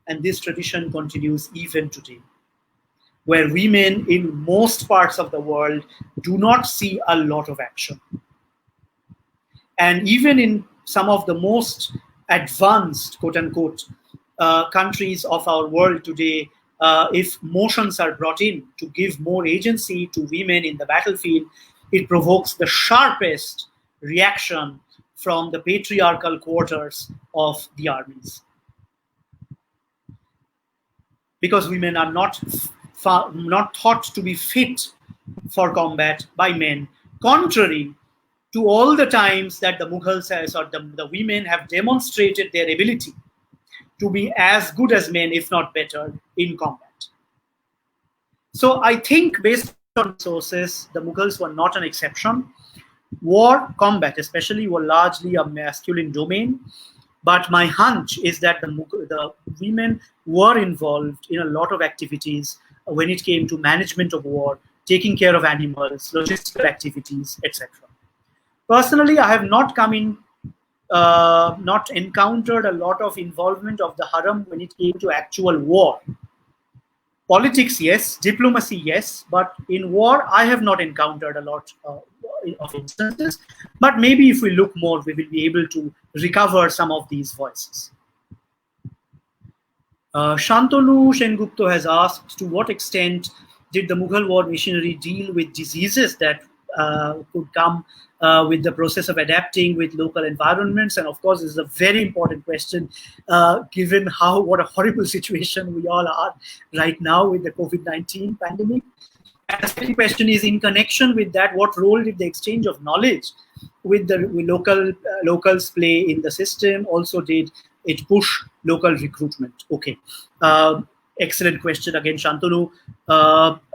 And this tradition continues even today, where women in most parts of the world do not see a lot of action. And even in some of the most advanced, quote unquote, countries of our world today, if motions are brought in to give more agency to women in the battlefield, it provokes the sharpest reaction from the patriarchal quarters of the armies. Because women are not thought to be fit for combat by men, contrary to all the times that the Mughals or the women have demonstrated their ability to be as good as men, if not better, in combat. So I think, based on sources, the Mughals were not an exception. War, combat especially, were largely a masculine domain. But my hunch is that the women were involved in a lot of activities when it came to management of war, taking care of animals, logistical activities, etc. Personally, I have not encountered a lot of involvement of the Haram when it came to actual war. Politics, yes. Diplomacy, yes. But in war, I have not encountered a lot of instances. But maybe if we look more, we will be able to recover some of these voices. Shantanu Sengupta has asked, to what extent did the Mughal war machinery deal with diseases that could come with the process of adapting with local environments? And of course, this is a very important question, given what a horrible situation we all are right now with the COVID-19 pandemic. And the second question is, in connection with that, what role did the exchange of knowledge with the locals play in the system? Also, did it push local recruitment? Okay. Excellent question again, Shantanu.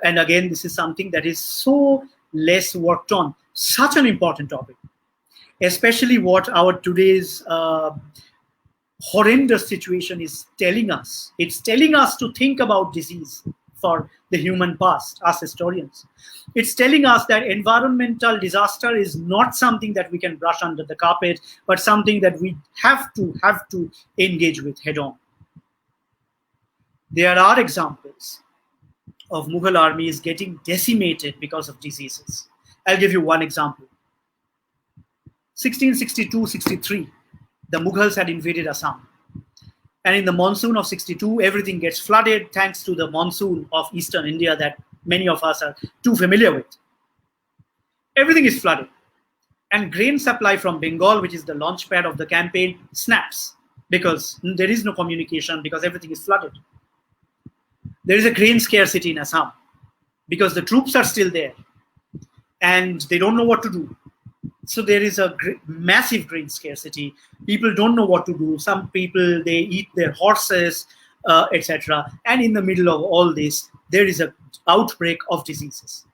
And again, this is something that is so less worked on. Such an important topic, especially what our today's horrendous situation is telling us. It's telling us to think about disease for the human past, us historians. It's telling us that environmental disaster is not something that we can brush under the carpet, but something that we have to engage with head on. There are examples of Mughal armies getting decimated because of diseases. I'll give you one example. 1662-63, the Mughals had invaded Assam. And in the monsoon of 62, everything gets flooded thanks to the monsoon of eastern India that many of us are too familiar with. Everything is flooded. And grain supply from Bengal, which is the launchpad of the campaign, snaps because there is no communication, because everything is flooded. There is a grain scarcity in Assam because the troops are still there and they don't know what to do. So there is a massive grain scarcity. People don't know what to do. Some people, they eat their horses, etc. And in the middle of all this, there is an outbreak of diseases.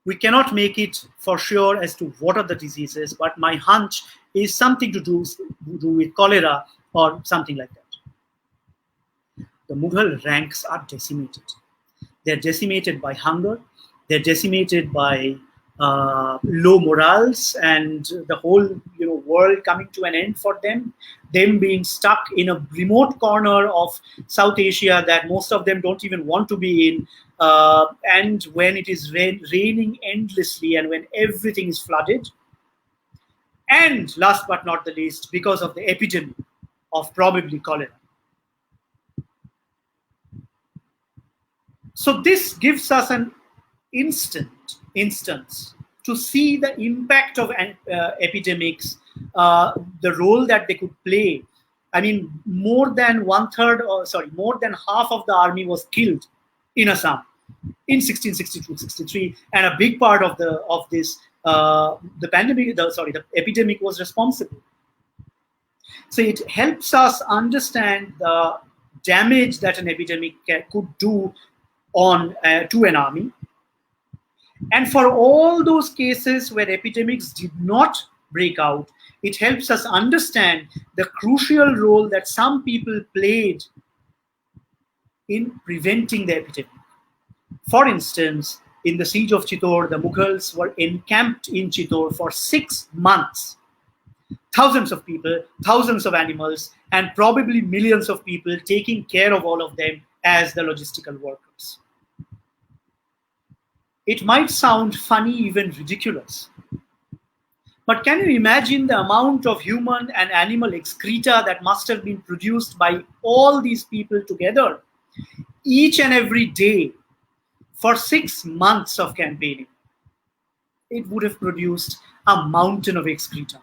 We cannot make it for sure as to what are the diseases, but my hunch is something to do with cholera or something like that. The Mughal ranks are decimated. They're decimated by hunger. They're decimated by low morals and the whole world coming to an end for them being stuck in a remote corner of South Asia that most of them don't even want to be in, and when it is raining endlessly and when everything is flooded, and last but not the least, because of the epidemic of probably cholera. So this gives us an instance to see the impact of epidemics, the role that they could play. I mean, more than half of the army was killed in Assam in 1662-63, and a big part of the epidemic was responsible. So it helps us understand the damage that an epidemic could do to an army. And for all those cases where epidemics did not break out, it helps us understand the crucial role that some people played in preventing the epidemic. For instance, in the siege of Chittor, the Mughals were encamped in Chittor for 6 months. Thousands of people, thousands of animals, and probably millions of people taking care of all of them as the logistical workers. It might sound funny, even ridiculous. But can you imagine the amount of human and animal excreta that must have been produced by all these people together each and every day for 6 months of campaigning? It would have produced a mountain of excreta.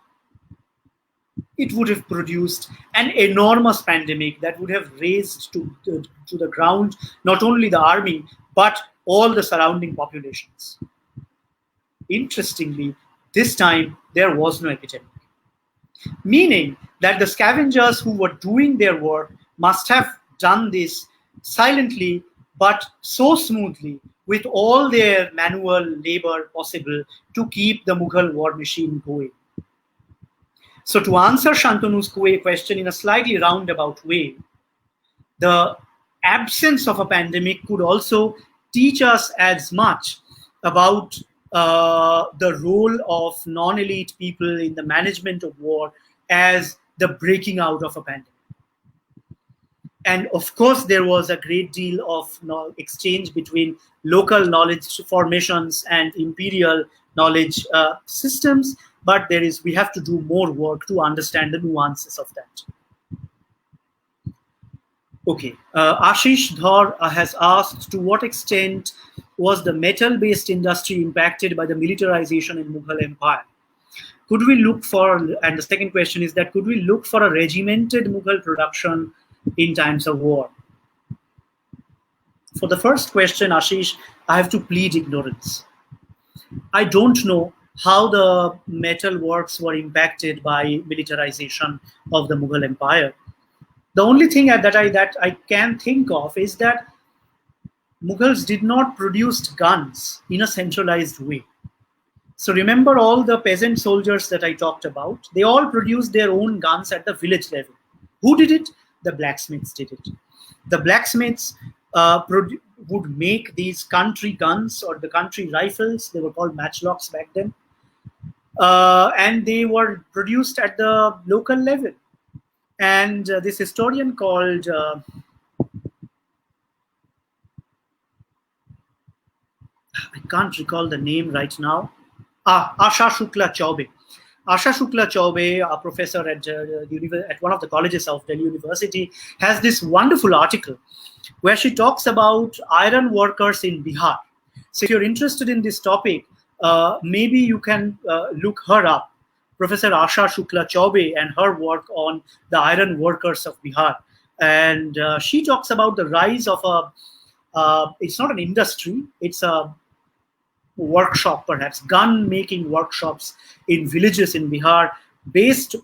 It would have produced an enormous pandemic that would have raised to the ground not only the army, but all the surrounding populations. Interestingly, this time there was no epidemic, meaning that the scavengers who were doing their work must have done this silently but so smoothly with all their manual labor possible to keep the Mughal war machine going. So to answer Shantanu's question in a slightly roundabout way, the absence of a pandemic could also teach us as much about the role of non-elite people in the management of war as the breaking out of a pandemic. And of course, there was a great deal of exchange between local knowledge formations and imperial knowledge systems. But we have to do more work to understand the nuances of that. Okay, Ashish Dhar has asked, to what extent was the metal-based industry impacted by the militarization in Mughal Empire? Could we look for, and the second question is that, could we look for a regimented Mughal production in times of war? For the first question, Ashish, I have to plead ignorance. I don't know how the metal works were impacted by militarization of the Mughal Empire. The only thing that I can think of is that Mughals did not produce guns in a centralized way. So remember all the peasant soldiers that I talked about, they all produced their own guns at the village level. Who did it? The blacksmiths did it. The blacksmiths would make these country guns or the country rifles. They were called matchlocks back then. And they were produced at the local level. And this historian called I can't recall the name right now. Asha Shukla Chaube. Asha Shukla Chaube, a professor at one of the colleges of Delhi University, has this wonderful article where she talks about iron workers in Bihar. So if you're interested in this topic, maybe you can look her up, Professor Asha Shukla Chaube, and her work on the iron workers of Bihar. And she talks about the rise of it's not an industry, it's a workshop, perhaps gun making workshops in villages in Bihar,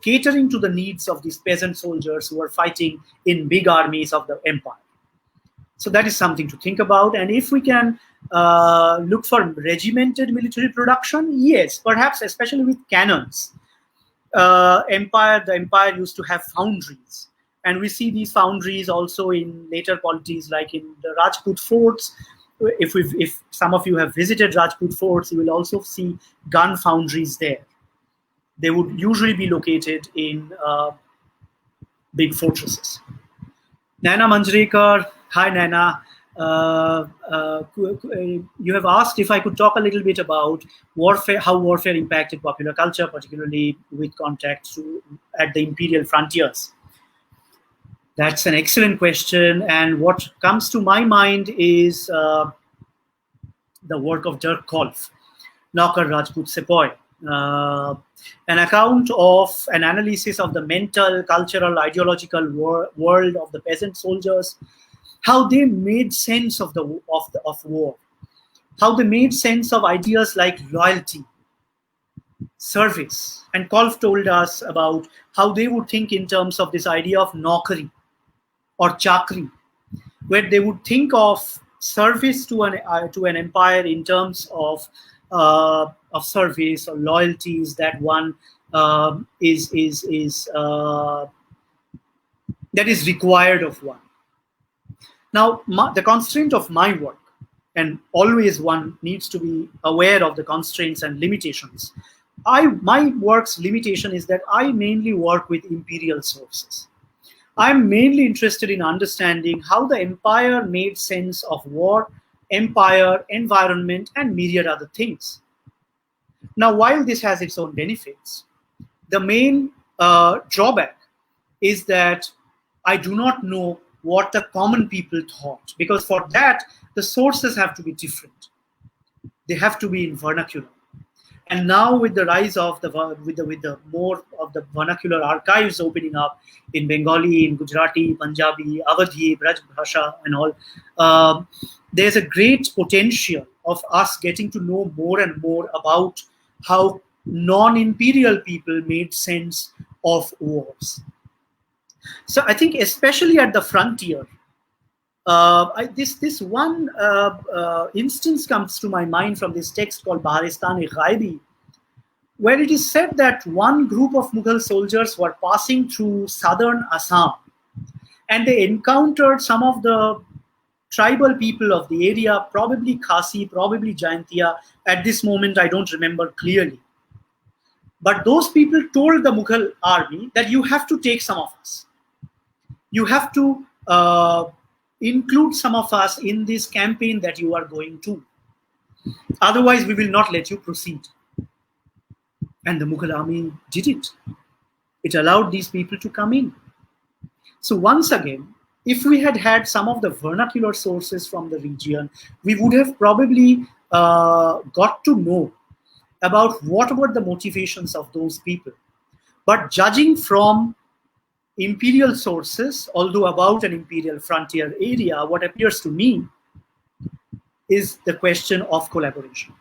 catering to the needs of these peasant soldiers who are fighting in big armies of the empire. So that is something to think about. And if we can look for regimented military production, yes, perhaps especially with cannons. The empire used to have foundries, and we see these foundries also in later polities, like in the Rajput forts. If some of you have visited Rajput forts, you will also see gun foundries there. They would usually be located in big fortresses. Nana Manjrekar, hi Nana. You have asked if I could talk a little bit about warfare, how warfare impacted popular culture, particularly with contact at the imperial frontiers. That's an excellent question, and what comes to my mind is the work of Dirk Kolff, Naukar Rajput Sepoy, an account of an analysis of the mental, cultural, ideological world of the peasant soldiers, how they made sense of war, how they made sense of ideas like loyalty, service. And Kolff told us about how they would think in terms of this idea of naukari or chakri, where they would think of service to an empire in terms of service or loyalties that one that is required of one. Now, the constraint of my work, and always one needs to be aware of the constraints and limitations. My work's limitation is that I mainly work with imperial sources. I'm mainly interested in understanding how the empire made sense of war, empire, environment, and myriad other things. Now, while this has its own benefits, the main drawback is that I do not know what the common people thought, because for that, the sources have to be different. They have to be in vernacular. And now with the rise of with the more of the vernacular archives opening up in Bengali, in Gujarati, Punjabi, Awadhi, Braj Bhasha, and all, there's a great potential of us getting to know more and more about how non-imperial people made sense of wars. So I think especially at the frontier, this one instance comes to my mind from this text called Baharistan-e-Ghaibi, where it is said that one group of Mughal soldiers were passing through southern Assam, and they encountered some of the tribal people of the area, probably Khasi, probably Jaintia. At this moment, I don't remember clearly. But those people told the Mughal army that you have to take some of us. You have to include some of us in this campaign that you are going to. Otherwise, we will not let you proceed. And the Mughal army did it. It allowed these people to come in. So once again, if we had had some of the vernacular sources from the region, we would have probably got to know about what were the motivations of those people. But judging from imperial sources, although about an imperial frontier area, what appears to me is the question of collaboration.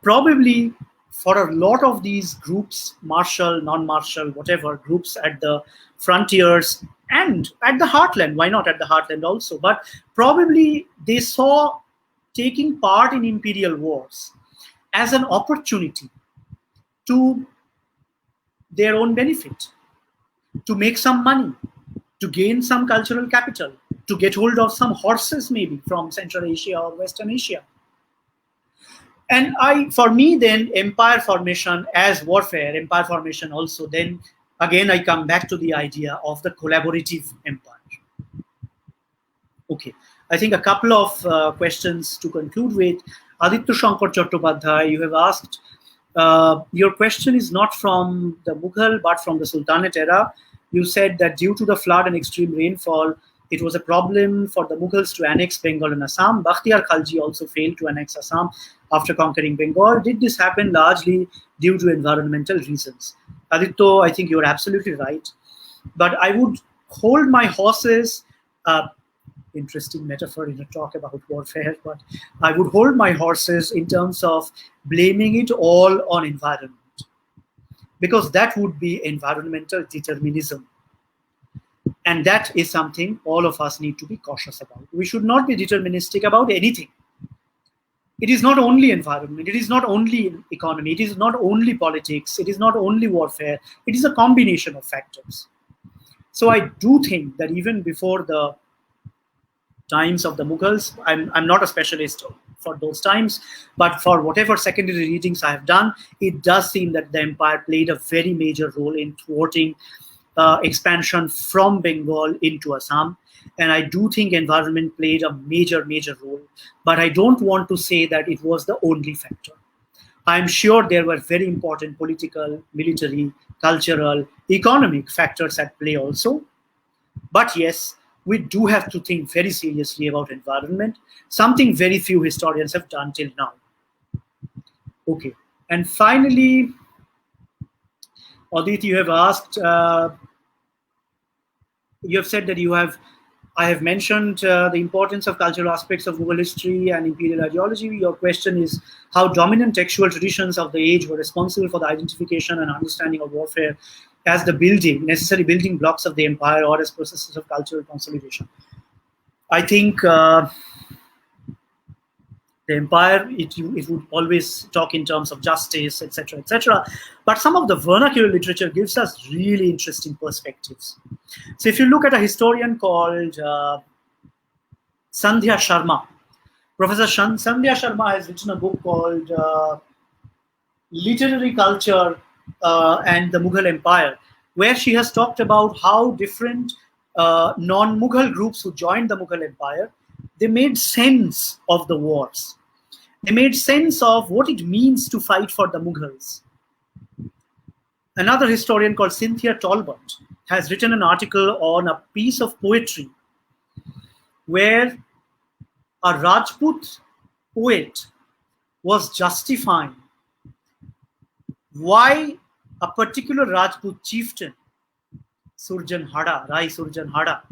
Probably for a lot of these groups, martial, non-martial, whatever, groups at the frontiers and at the heartland, why not at the heartland also, but probably they saw taking part in imperial wars as an opportunity to their own benefit, to make some money, to gain some cultural capital, to get hold of some horses maybe from Central Asia or Western Asia. And for me then, empire formation as warfare, empire formation also, then again I come back to the idea of the collaborative empire. Okay, I think a couple of questions to conclude with. Aditya Shankar Chattopadhyay, you have asked, your question is not from the Mughal but from the Sultanate era. You said that due to the flood and extreme rainfall, it was a problem for the Mughals to annex Bengal and Assam. Bakhtiyar Khalji also failed to annex Assam after conquering Bengal. Did this happen largely due to environmental reasons? Aditya, I think you're absolutely right. But I would hold my horses, interesting metaphor in a talk about warfare, but I would hold my horses in terms of blaming it all on environment, because that would be environmental determinism. And that is something all of us need to be cautious about. We should not be deterministic about anything. It is not only environment, it is not only economy, it is not only politics, it is not only warfare, it is a combination of factors. So I do think that even before the times of the Mughals, I'm not a specialist for those times, but for whatever secondary readings I have done, it does seem that the empire played a very major role in thwarting expansion from Bengal into Assam. And I do think environment played a major role, but I don't want to say that it was the only factor. I'm sure there were very important political, military, cultural, economic factors at play also. But yes, we do have to think very seriously about environment, something very few historians have done till now. Okay, and finally, Adit, you have asked, you have said that I have mentioned the importance of cultural aspects of Mughal history and imperial ideology. Your question is how dominant textual traditions of the age were responsible for the identification and understanding of warfare as the necessary building blocks of the empire or as processes of cultural consolidation. I think the empire, it would always talk in terms of justice, etc., etc. But some of the vernacular literature gives us really interesting perspectives. So if you look at a historian called Sandhya Sharma, Professor Sandhya Sharma has written a book called Literary Culture and the Mughal Empire, where she has talked about how different non-Mughal groups who joined the Mughal Empire, they made sense of the wars. They made sense of what it means to fight for the Mughals. Another historian called Cynthia Talbot has written an article on a piece of poetry where a Rajput poet was justifying why a particular Rajput chieftain, Rai Surjan Hada,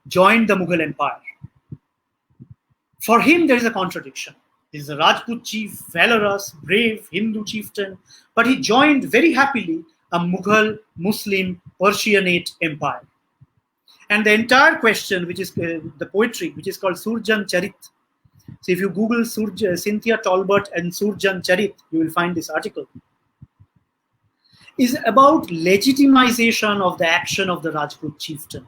joined the Mughal Empire. For him, there is a contradiction. He is a Rajput chief, valorous, brave Hindu chieftain, but he joined very happily a Mughal, Muslim, Persianate empire. And the entire question, which is the poetry, which is called Surjan Charit. So if you Google Cynthia Talbot and Surjan Charit, you will find this article. Is about legitimization of the action of the Rajput chieftain.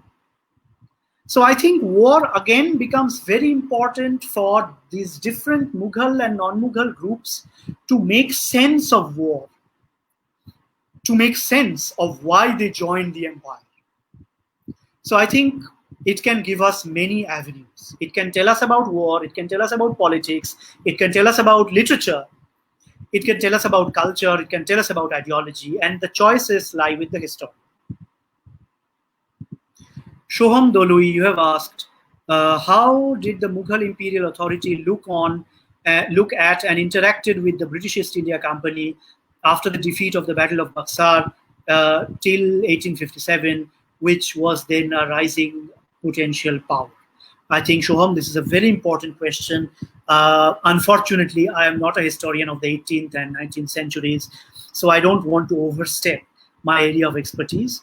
So I think war again becomes very important for these different Mughal and non-Mughal groups to make sense of war, to make sense of why they joined the empire. So I think it can give us many avenues. It can tell us about war, it can tell us about politics, it can tell us about literature, it can tell us about culture, it can tell us about ideology, and the choices lie with the historian. Shoham Dolui, you have asked, how did the Mughal imperial authority look at and interacted with the British East India Company after the defeat of the Battle of Buxar till 1857, which was then a rising potential power? I think, Shoham, this is a very important question. Unfortunately, I am not a historian of the 18th and 19th centuries, so I don't want to overstep my area of expertise.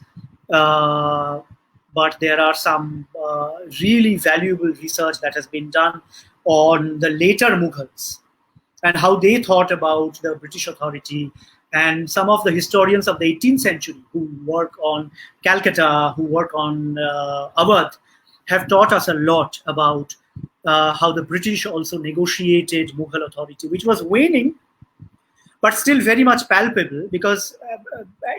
But there are some really valuable research that has been done on the later Mughals and how they thought about the British authority. And some of the historians of the 18th century who work on Calcutta, who work on Awadh, have taught us a lot about how the British also negotiated Mughal authority, which was waning, but still very much palpable, because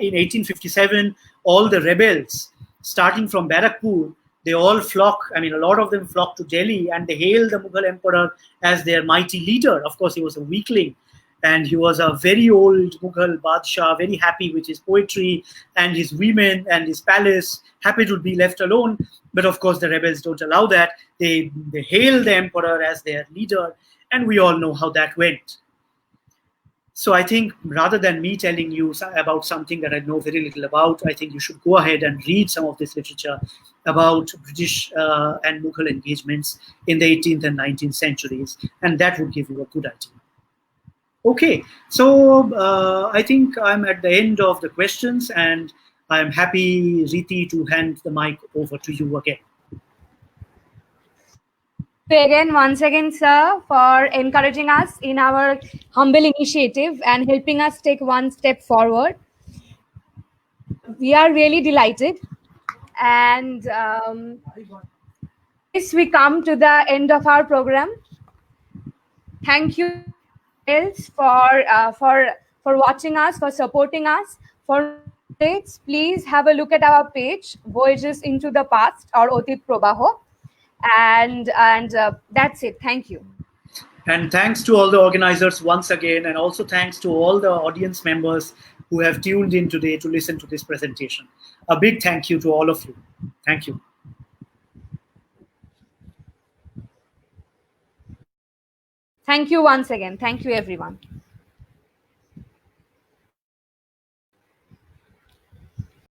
in 1857, all the rebels, starting from Barakpur, they all flock. I mean, a lot of them flock to Delhi, and they hail the Mughal emperor as their mighty leader. Of course, he was a weakling, and he was a very old Mughal Badshah, very happy with his poetry and his women and his palace, happy to be left alone. But of course, the rebels don't allow that. They hail the emperor as their leader, and we all know how that went. So I think, rather than me telling you about something that I know very little about, I think you should go ahead and read some of this literature about British and Mughal engagements in the 18th and 19th centuries, and that would give you a good idea. Okay, so I think I'm at the end of the questions, and I'm happy, Riti, to hand the mic over to you again. Again, once again, sir, for encouraging us in our humble initiative and helping us take one step forward. We are really delighted. And this, we come to the end of our program. Thank you else for watching us, for supporting us. For updates, please have a look at our page, Voyages into the Past, or Otit Probaho. And that's it. Thank you. And thanks to all the organizers once again, and also thanks to all the audience members who have tuned in today to listen to this presentation. A big thank you to all of you. Thank you. Thank you once again. Thank you, everyone.